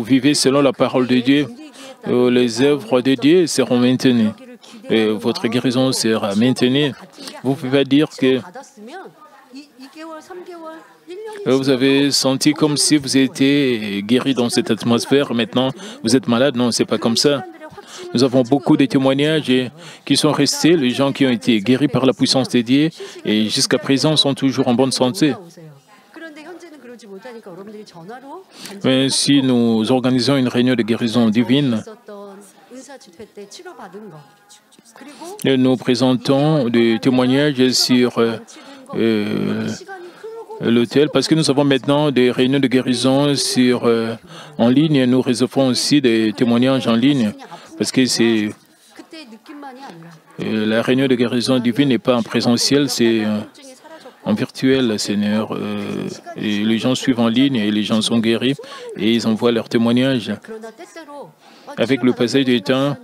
vivez selon la parole de Dieu, les œuvres de Dieu seront maintenues. Et votre guérison sera maintenue. Vous pouvez dire que vous avez senti comme si vous étiez guéri dans cette atmosphère. Maintenant, vous êtes malade. Non, ce n'est pas comme ça. Nous avons beaucoup de témoignages qui sont restés, les gens qui ont été guéris par la puissance de Dieu et jusqu'à présent sont toujours en bonne santé. Mais si nous organisons une réunion de guérison divine, nous présentons des témoignages sur l'hôtel, parce que nous avons maintenant des réunions de guérison en ligne. Nous recevons aussi des témoignages en ligne, parce que la réunion de guérison divine n'est pas en présentiel, c'est en virtuel, Seigneur. Et les gens suivent en ligne et les gens sont guéris et ils envoient leurs témoignages. Avec le passage du temps,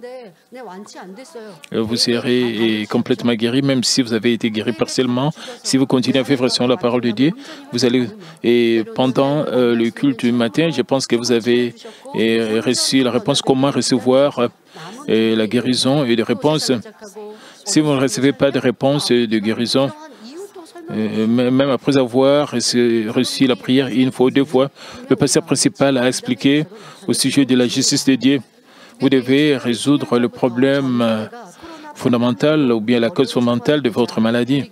vous serez complètement guéri, même si vous avez été guéri partiellement. Si vous continuez à vivre selon la parole de Dieu, vous allez... Et pendant le culte du matin, je pense que vous avez reçu la réponse comment recevoir la guérison et des réponses. Si vous ne recevez pas de réponse de guérison, même après avoir reçu la prière une fois ou deux fois, le pasteur principal a expliqué au sujet de la justice de Dieu. Vous devez résoudre le problème fondamental ou bien la cause fondamentale de votre maladie.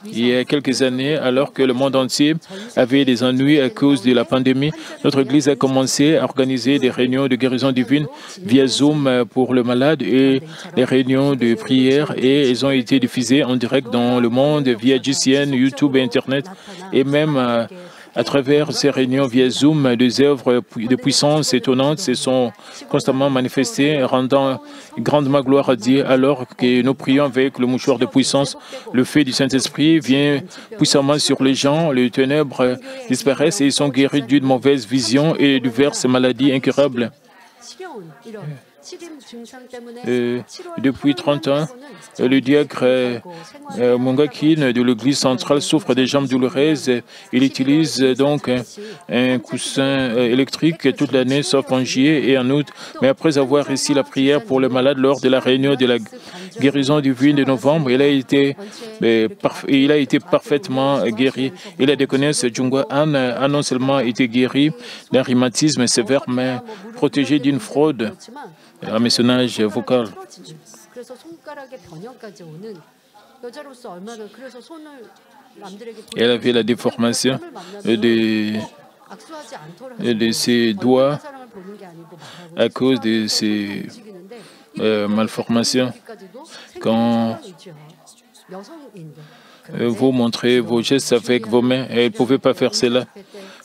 Il y a quelques années, alors que le monde entier avait des ennuis à cause de la pandémie, notre Église a commencé à organiser des réunions de guérison divine via Zoom pour le malade et les réunions de prière, et elles ont été diffusées en direct dans le monde via GCN, YouTube et Internet, et même à travers ces réunions via Zoom, des œuvres de puissance étonnantes se sont constamment manifestées, rendant grandement gloire à Dieu. Alors que nous prions avec le mouchoir de puissance, le feu du Saint-Esprit vient puissamment sur les gens, les ténèbres disparaissent et ils sont guéris d'une mauvaise vision et de diverses maladies incurables. Depuis 30 ans, le diacre Mungakin de l'église centrale souffre des jambes douloureuses. Il utilise donc un coussin électrique toute l'année, sauf en juillet et en août. Mais après avoir réussi la prière pour le malade lors de la réunion de la guérison divine de novembre, il a été parfaitement guéri. Il a déconné ce Jungwa Han a non seulement été guéri d'un rhumatisme sévère, mais protégé d'une fraude. Un message vocal. Elle avait la déformation de ses doigts à cause de ses malformations. Quand Vous montrez vos gestes avec vos mains. Et elle ne pouvait pas faire cela.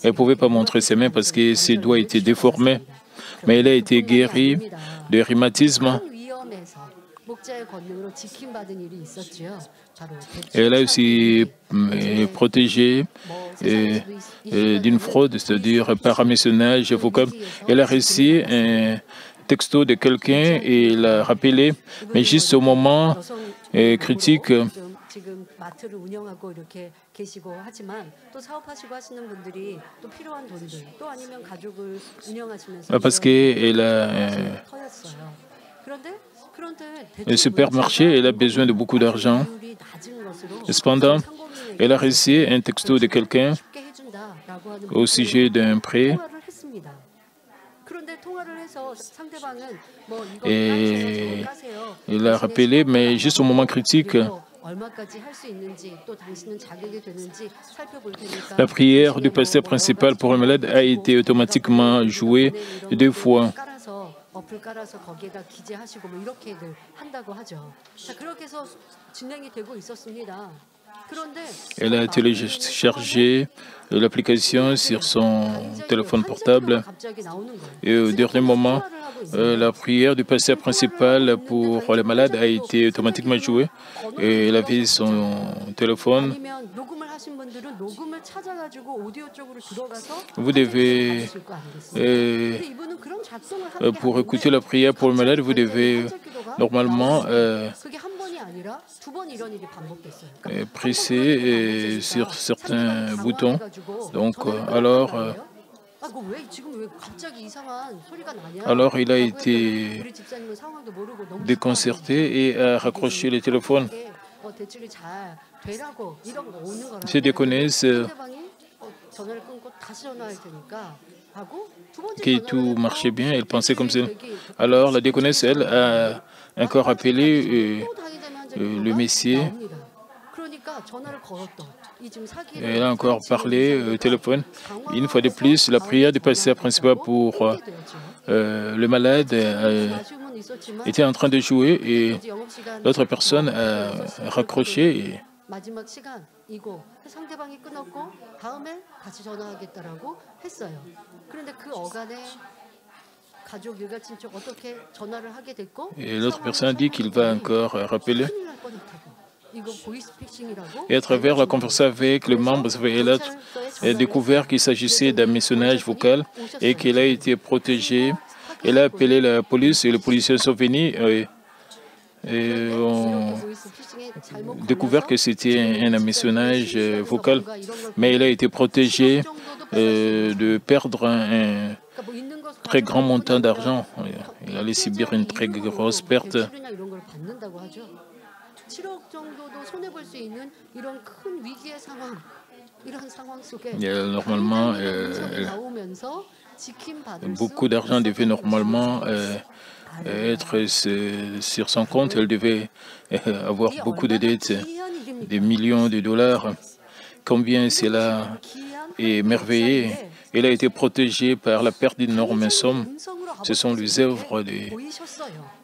Elle ne pouvait pas montrer ses mains parce que ses doigts étaient déformés. Mais elle a été guérie de rhumatisme. Elle a aussi protégé d'une fraude, c'est-à-dire par hameçonnage vocal. Elle a reçu un texto de quelqu'un et l'a rappelé, mais juste au moment critique. Parce qu'elle a un supermarché, elle a besoin de beaucoup d'argent. Cependant, elle a reçu un texto de quelqu'un au sujet d'un prêt. Et il a rappelé, mais juste au moment critique, la prière du pasteur principal pour le malade a été automatiquement jouée 2 fois. Elle a téléchargé l'application sur son téléphone portable et au dernier moment, la prière du pasteur principal pour les malades a été automatiquement jouée et elle avait son téléphone. Vous devez, pour écouter la prière pour le malade, vous devez normalement presser sur certains boutons. Donc, alors il a été déconcerté et a raccroché le téléphone. Ces déconnaissent que tout marchait bien, elle pensait comme ça. Alors la déconnaisse, elle, a encore appelé le Messie. Elle a encore parlé au téléphone. Une fois de plus, la prière du pasteur principal pour le malade était en train de jouer et l'autre personne a raccroché. Et l'autre personne a dit qu'il va encore rappeler. Et à travers la conversation avec le membre, elle a découvert qu'il s'agissait d'un hameçonnage vocal et qu'elle a été protégée. Elle a appelé la police et les policiers sont venus et ont découvert que c'était un hameçonnage vocal. Mais elle a été protégée de perdre un très grand montant d'argent. Elle allait subir une très grosse perte. Normalement, beaucoup d'argent devait normalement être sur son compte. Elle devait avoir beaucoup de dettes, des millions de dollars. Combien cela est merveilleux. Elle a été protégée par la perte d'énormes sommes. Ce sont les œuvres de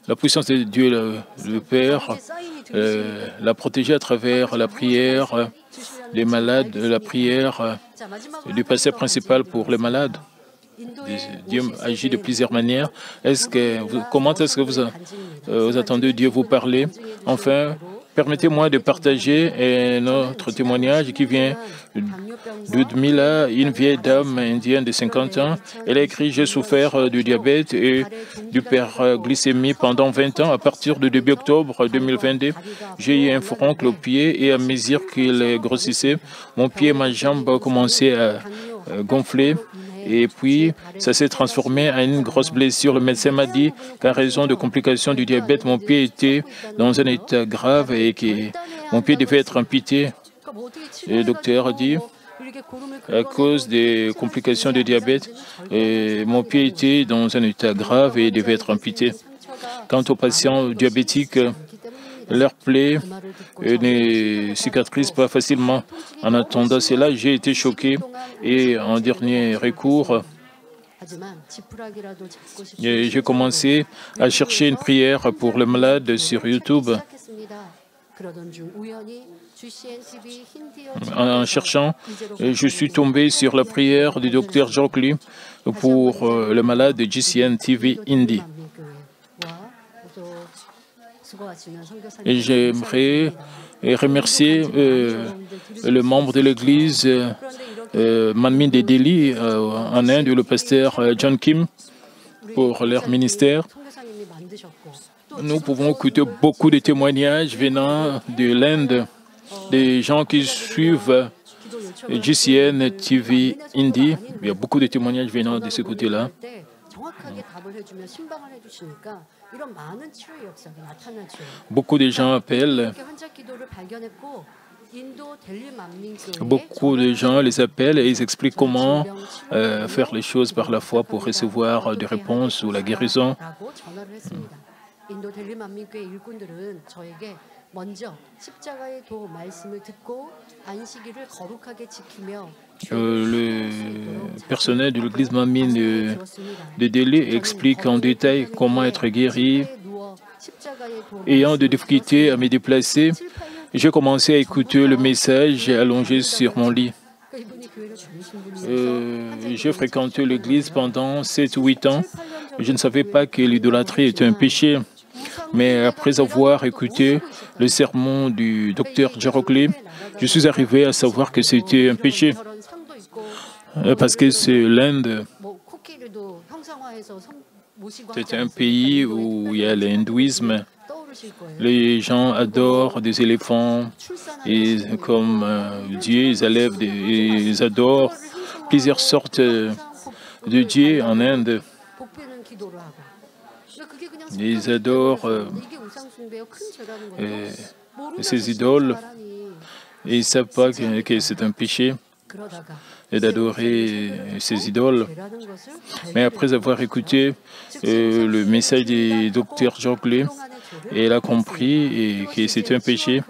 la puissance de Dieu, le Père, l'a protégée à travers la prière des malades, la prière du pasteur principal pour les malades. Dieu agit de plusieurs manières. Comment est-ce que vous attendez Dieu vous parler? Enfin, permettez-moi de partager notre témoignage qui vient d'Udmila, une vieille dame indienne de 50 ans. Elle a écrit « J'ai souffert du diabète et d'hyperglycémie pendant 20 ans. À partir du début octobre 2022, j'ai eu un furoncle au pied et à mesure qu'il grossissait, mon pied et ma jambe ont commencé à gonfler. Et puis, ça s'est transformé en une grosse blessure. Le médecin m'a dit qu'à raison de complications du diabète, mon pied était dans un état grave et que mon pied devait être amputé. Et le docteur a dit, à cause des complications du diabète, mon pied était dans un état grave et devait être amputé. Quant aux patients diabétiques, leur plaie ne cicatrise pas facilement. En attendant cela, j'ai été choqué et en dernier recours, j'ai commencé à chercher une prière pour le malade sur YouTube. En cherchant, je suis tombé sur la prière du docteur Jokli pour le malade de GCN TV Hindi. Et j'aimerais remercier le membre de l'église Manmin de Delhi en Inde, le pasteur John Kim, pour leur ministère. Nous pouvons écouter beaucoup de témoignages venant de l'Inde, des gens qui suivent GCN TV Hindi. Il y a beaucoup de témoignages venant de ce côté-là. Beaucoup de gens appellent. Beaucoup de gens les appellent et ils expliquent comment faire les choses par la foi pour recevoir des réponses ou la guérison. Le personnel de l'église Manmin de Delhi explique en détail comment être guéri. Ayant des difficultés à me déplacer, j'ai commencé à écouter le message allongé sur mon lit. J'ai fréquenté l'église pendant 7 ou 8 ans. Je ne savais pas que l'idolâtrie était un péché. Mais après avoir écouté le sermon du docteur Jokli, je suis arrivé à savoir que c'était un péché. Parce que c'est l'Inde. C'est un pays où il y a l'hindouisme. Les gens adorent des éléphants et comme Dieu, ils adorent plusieurs sortes de dieux en Inde. Ils adorent ces idoles et ils ne savent pas que c'est un péché d'adorer ces idoles. Mais après avoir écouté le message du docteur Jokli, elle a compris que c'était un péché.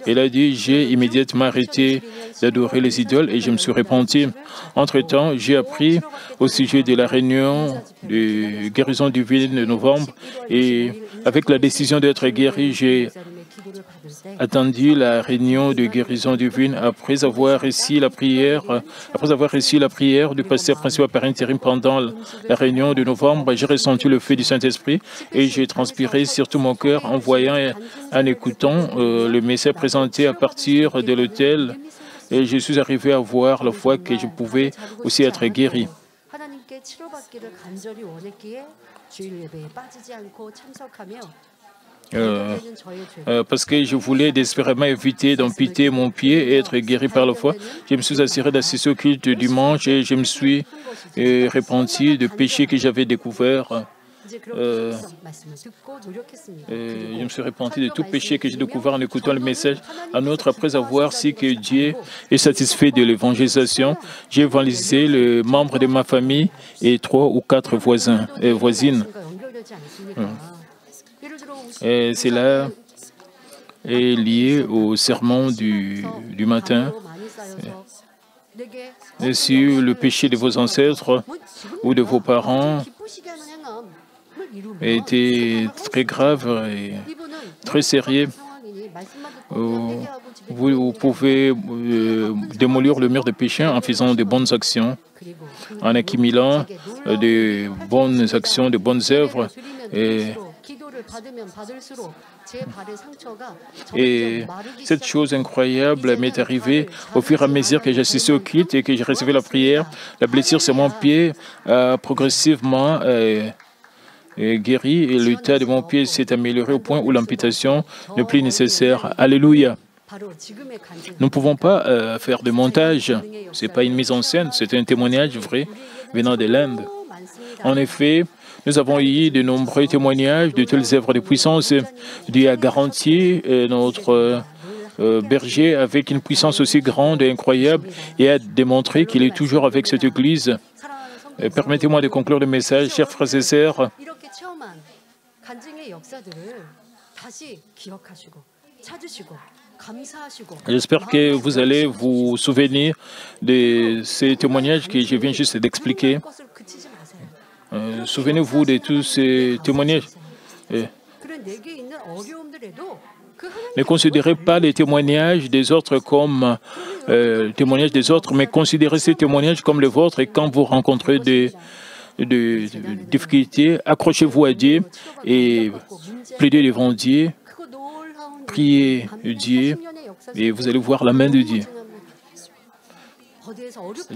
Elle a dit, j'ai immédiatement arrêté d'adorer les idoles et je me suis repenti. Entre-temps, j'ai appris au sujet de la réunion de guérison divine de novembre et avec la décision d'être guéri, j'ai attendu la réunion de guérison divine après avoir reçu la prière du pasteur principal par intérim pendant la réunion de novembre. J'ai ressenti le feu du Saint-Esprit et j'ai transpiré sur tout mon cœur en voyant et en écoutant le message présenté à partir de l'autel. Et je suis arrivé à voir la foi que je pouvais aussi être guéri. Parce que je voulais désespérément éviter d'amputer mon pied et être guéri par la foi. Je me suis assuré d'assister au culte dimanche et je me suis repenti de péchés que j'avais découverts. Je me suis repenti de tout péché que j'ai découvert en écoutant le message. En outre, après avoir su que Dieu est satisfait de l'évangélisation, j'ai évangélisé les membres de ma famille et 3 ou 4 voisins et voisines. Et cela est lié au sermon du matin et sur le péché de vos ancêtres ou de vos parents était très grave et très sérieux. Vous pouvez démolir le mur de péché en faisant de bonnes actions, en accumulant de bonnes actions, de bonnes œuvres. Et cette chose incroyable m'est arrivée au fur et à mesure que j'assistais au culte et que j'ai reçu la prière. La blessure sur mon pied a progressivement guéri et l'état de mon pied s'est amélioré au point où l'amputation n'est plus nécessaire. Alléluia. Nous ne pouvons pas faire de montage. Ce n'est pas une mise en scène, c'est un témoignage vrai venant de l'Inde. En effet, nous avons eu de nombreux témoignages de telles œuvres de puissance. Dieu a garanti notre berger avec une puissance aussi grande et incroyable et a démontré qu'il est toujours avec cette Église. Permettez-moi de conclure le message, chers frères et sœurs. J'espère que vous allez vous souvenir de ces témoignages que je viens juste d'expliquer. Souvenez-vous de tous ces témoignages. Ne considérez pas les témoignages des autres comme témoignages des autres, mais considérez ces témoignages comme les vôtres. Et quand vous rencontrez des difficultés, accrochez-vous à Dieu et plaidez devant Dieu, priez Dieu et vous allez voir la main de Dieu.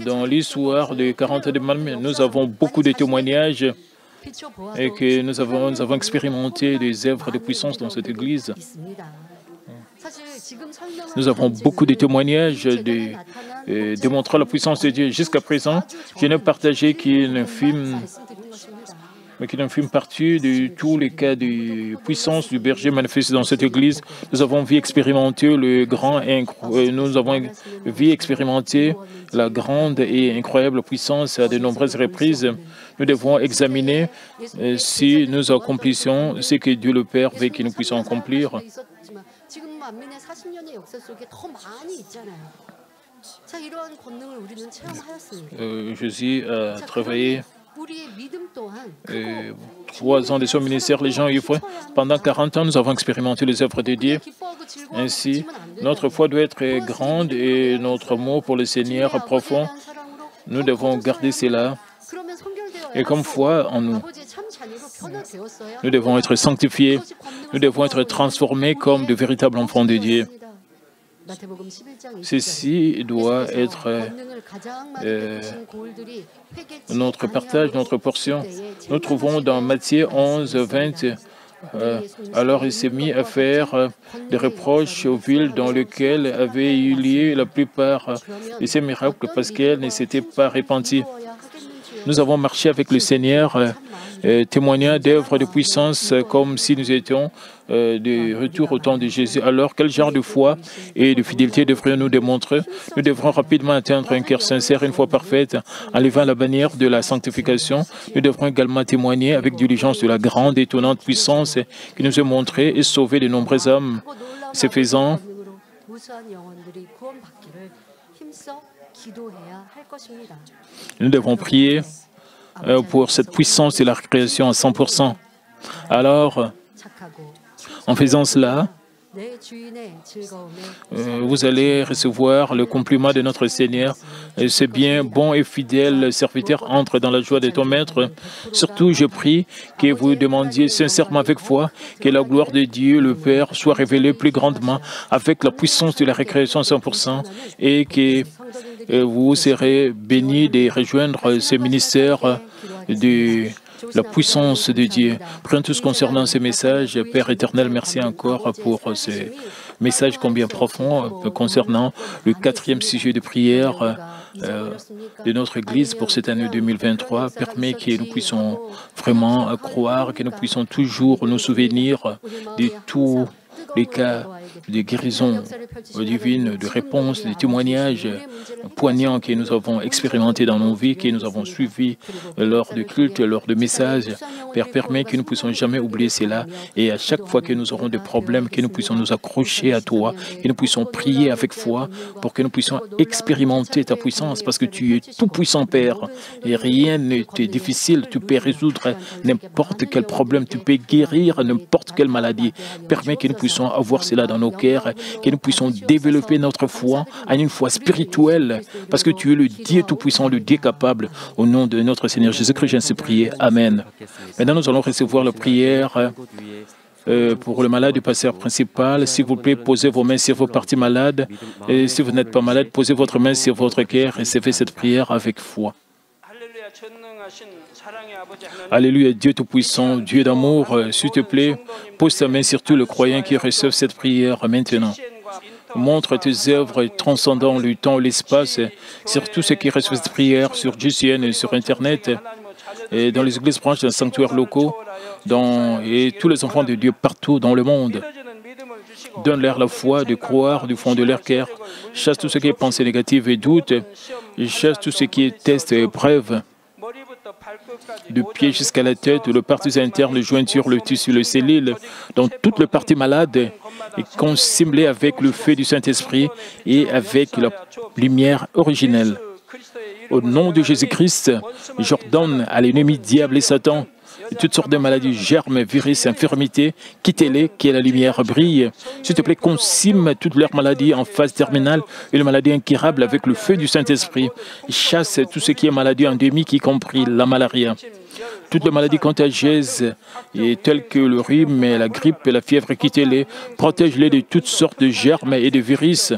Dans l'histoire des 40 ans de Malmö, nous avons beaucoup de témoignages et que nous avons expérimenté des œuvres de puissance dans cette église. Nous avons beaucoup de témoignages démontrant la puissance de Dieu. Jusqu'à présent, je n'ai partagé qu'une infime partie de tous les cas de puissance du berger manifesté dans cette église. Nous avons vu expérimenter la grande et incroyable puissance à de nombreuses reprises. Nous devons examiner si nous accomplissons ce que Dieu le Père veut que nous puissions accomplir. Jésus a travaillé 3 ans de son ministère, les gens y voient. Pendant 40 ans, nous avons expérimenté les œuvres de Dieu. Ainsi, notre foi doit être grande et notre amour pour le Seigneur profond. Nous devons garder cela. Et comme foi en nous, nous devons être sanctifiés. Nous devons être transformés comme de véritables enfants de Dieu. Ceci doit être notre partage, notre portion. Nous trouvons dans Matthieu 11, 20, alors il s'est mis à faire des reproches aux villes dans lesquelles avaient eu lieu la plupart de ces miracles parce qu'elles ne s'étaient pas repenties. Nous avons marché avec le Seigneur, témoignant d'œuvres de puissance comme si nous étions de retour au temps de Jésus. Alors, quel genre de foi et de fidélité devrions-nous démontrer? Nous devrons rapidement atteindre un cœur sincère, une foi parfaite, en levant la bannière de la sanctification. Nous devrons également témoigner avec diligence de la grande et étonnante puissance qui nous est montrée et sauver de nombreux âmes. Ce faisant, nous devons prier pour cette puissance de la création à 100%. Alors, en faisant cela, vous allez recevoir le compliment de notre Seigneur. C'est bien, bon et fidèle serviteur, entre dans la joie de ton Maître. Surtout, je prie que vous demandiez sincèrement avec foi que la gloire de Dieu, le Père, soit révélée plus grandement avec la puissance de la récréation à 100% et que vous serez bénis de rejoindre ce ministère de la puissance de Dieu. Prions tous concernant ces messages. Père éternel, merci encore pour ces messages combien profonds concernant le 4e sujet de prière de notre Église pour cette année 2023. Permet que nous puissions vraiment croire, que nous puissions toujours nous souvenir de tous les cas de guérison divine, de réponse, de témoignages poignants que nous avons expérimentés dans nos vies, que nous avons suivis lors de cultes, lors de messages. Père, permet que nous ne puissions jamais oublier cela et à chaque fois que nous aurons des problèmes, que nous puissions nous accrocher à toi, que nous puissions prier avec foi pour que nous puissions expérimenter ta puissance parce que tu es tout puissant, Père, et rien n'est difficile. Tu peux résoudre n'importe quel problème, tu peux guérir n'importe quelle maladie. Permet que nous puissions avoir cela dans nos cœurs, que nous puissions développer notre foi à une foi spirituelle, parce que tu es le Dieu tout-puissant, le Dieu capable. Au nom de notre Seigneur Jésus-Christ, je ainsi prier. Amen. Maintenant, nous allons recevoir la prière pour le malade du pasteur principal. S'il vous plaît, posez vos mains sur vos parties malades. Et si vous n'êtes pas malade, posez votre main sur votre cœur et recevez cette prière avec foi. Alléluia, Dieu Tout-Puissant, Dieu d'amour, s'il te plaît, pose ta main sur tous les croyants qui reçoivent cette prière maintenant. Montre tes œuvres transcendant le temps et l'espace sur tous ceux qui reçoivent cette prière sur GCN et sur Internet, et dans les églises branches, dans les sanctuaires locaux, et tous les enfants de Dieu partout dans le monde. Donne-leur la foi de croire du fond de leur cœur. Chasse tout ce qui est pensée négative et doute. Chasse tout ce qui est test et épreuve. Du pied jusqu'à la tête, le partie interne, le jointure, le tissu, le cellule, dans toute la partie malade, est consimblée avec le feu du Saint-Esprit et avec la lumière originelle. Au nom de Jésus-Christ, j'ordonne à l'ennemi diable et Satan toutes sortes de maladies, germes, virus, infirmités, quittez-les, que la lumière brille. S'il te plaît, consume toutes leurs maladies en phase terminale, une maladie incurable avec le feu du Saint-Esprit. Chasse tout ce qui est maladie endémique, y compris la malaria. Toutes les maladies contagieuses, telles que le rhume, la grippe et la fièvre, quittez-les. Protège-les de toutes sortes de germes et de virus.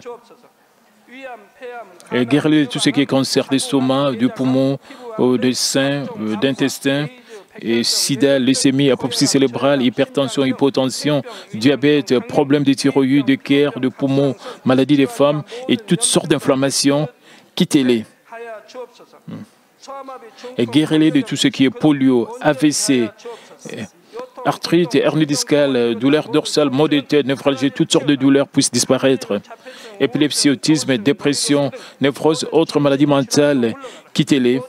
Et guéris-les de tout ce qui est cancer d'estomac, du poumon, des seins, d'intestin, et sida, leucémie, apoplexie cérébrale, hypertension, hypotension, diabète, problèmes de thyroïde, de cœur, de poumon, maladies des femmes et toutes sortes d'inflammations. Quittez-les. Et guéris-les de tout ce qui est polio, AVC, arthrite, hernie discale, douleurs dorsales, maux de tête, névralgie, toutes sortes de douleurs puissent disparaître. Épilepsie, autisme, dépression, névrose, autres maladies mentales, quittez-les.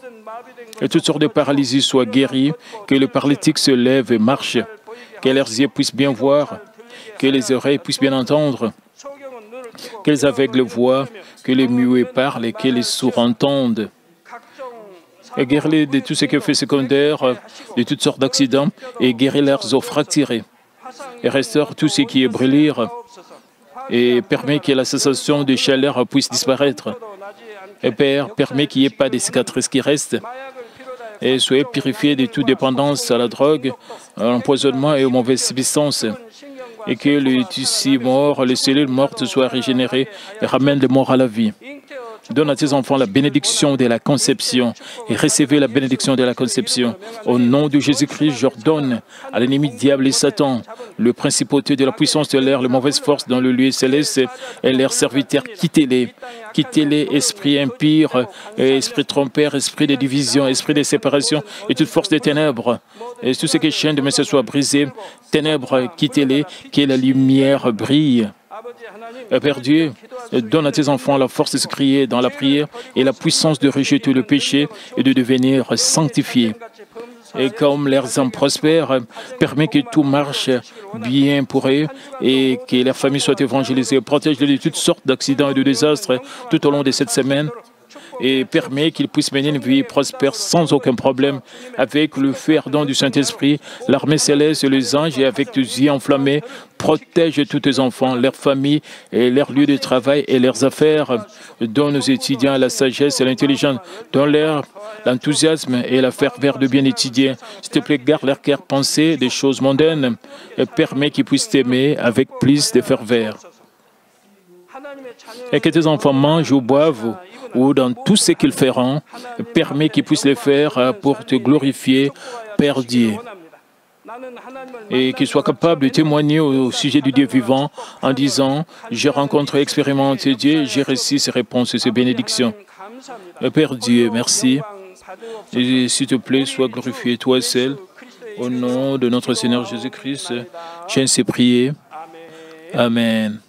Et toutes sortes de paralysies soient guéries, que les paralytiques se lèvent et marchent, que leurs yeux puissent bien voir, que les oreilles puissent bien entendre, que les aveugles voient, que les muets parlent et que les sourds entendent. Et guéris-les de tout ce qui est fait secondaire, de toutes sortes d'accidents, et guéris leurs os fracturés. Et restaure tout ce qui est brûlure, et permet que la sensation de chaleur puisse disparaître. Et Père, permet qu'il n'y ait pas de cicatrices qui restent. Et soyez purifiés de toute dépendance à la drogue, à l'empoisonnement et aux mauvaises substances. Et que les tissus morts, les cellules mortes soient régénérées et ramènent les morts à la vie. Donne à tes enfants la bénédiction de la conception et recevez la bénédiction de la conception. Au nom de Jésus-Christ, j'ordonne à l'ennemi diable et Satan, le principauté de la puissance de l'air, les mauvaises forces dans le lieu céleste et leurs serviteurs, quittez-les. Quittez-les, esprit impur, esprit trompeur, esprit de division, esprit de séparation et toute force des ténèbres. Et tout ce qui est chaîne de se soit brisé. Ténèbres, quittez-les, que la lumière brille. Père Dieu, donne à tes enfants la force de se crier dans la prière et la puissance de rejeter le péché et de devenir sanctifiés. Et comme leurs âmes prospèrent, permet que tout marche bien pour eux et que leur famille soit évangélisée. Protège-les de toutes sortes d'accidents et de désastres tout au long de cette semaine et permet qu'ils puissent mener une vie prospère sans aucun problème avec le feu ardent du Saint-Esprit, l'armée céleste et les anges et avec tes yeux enflammés. Protège tous tes enfants, leurs familles et leurs lieux de travail et leurs affaires. Donne aux étudiants la sagesse et l'intelligence. Donne-leur l'enthousiasme et la ferveur de bien étudier. S'il te plaît, garde leur cœur pensé des choses mondaines et permet qu'ils puissent t'aimer avec plus de ferveur. Et que tes enfants mangent ou boivent ou dans tout ce qu'ils feront, permet qu'ils puissent le faire pour te glorifier, Père Dieu. Et qu'ils soient capables de témoigner au sujet du Dieu vivant en disant « J'ai rencontré, expérimenté Dieu, j'ai reçu ses réponses et ses bénédictions. » Père Dieu, merci. Et s'il te plaît, sois glorifié, toi seul. Au nom de notre Seigneur Jésus-Christ, j'ai ainsi prié. Amen.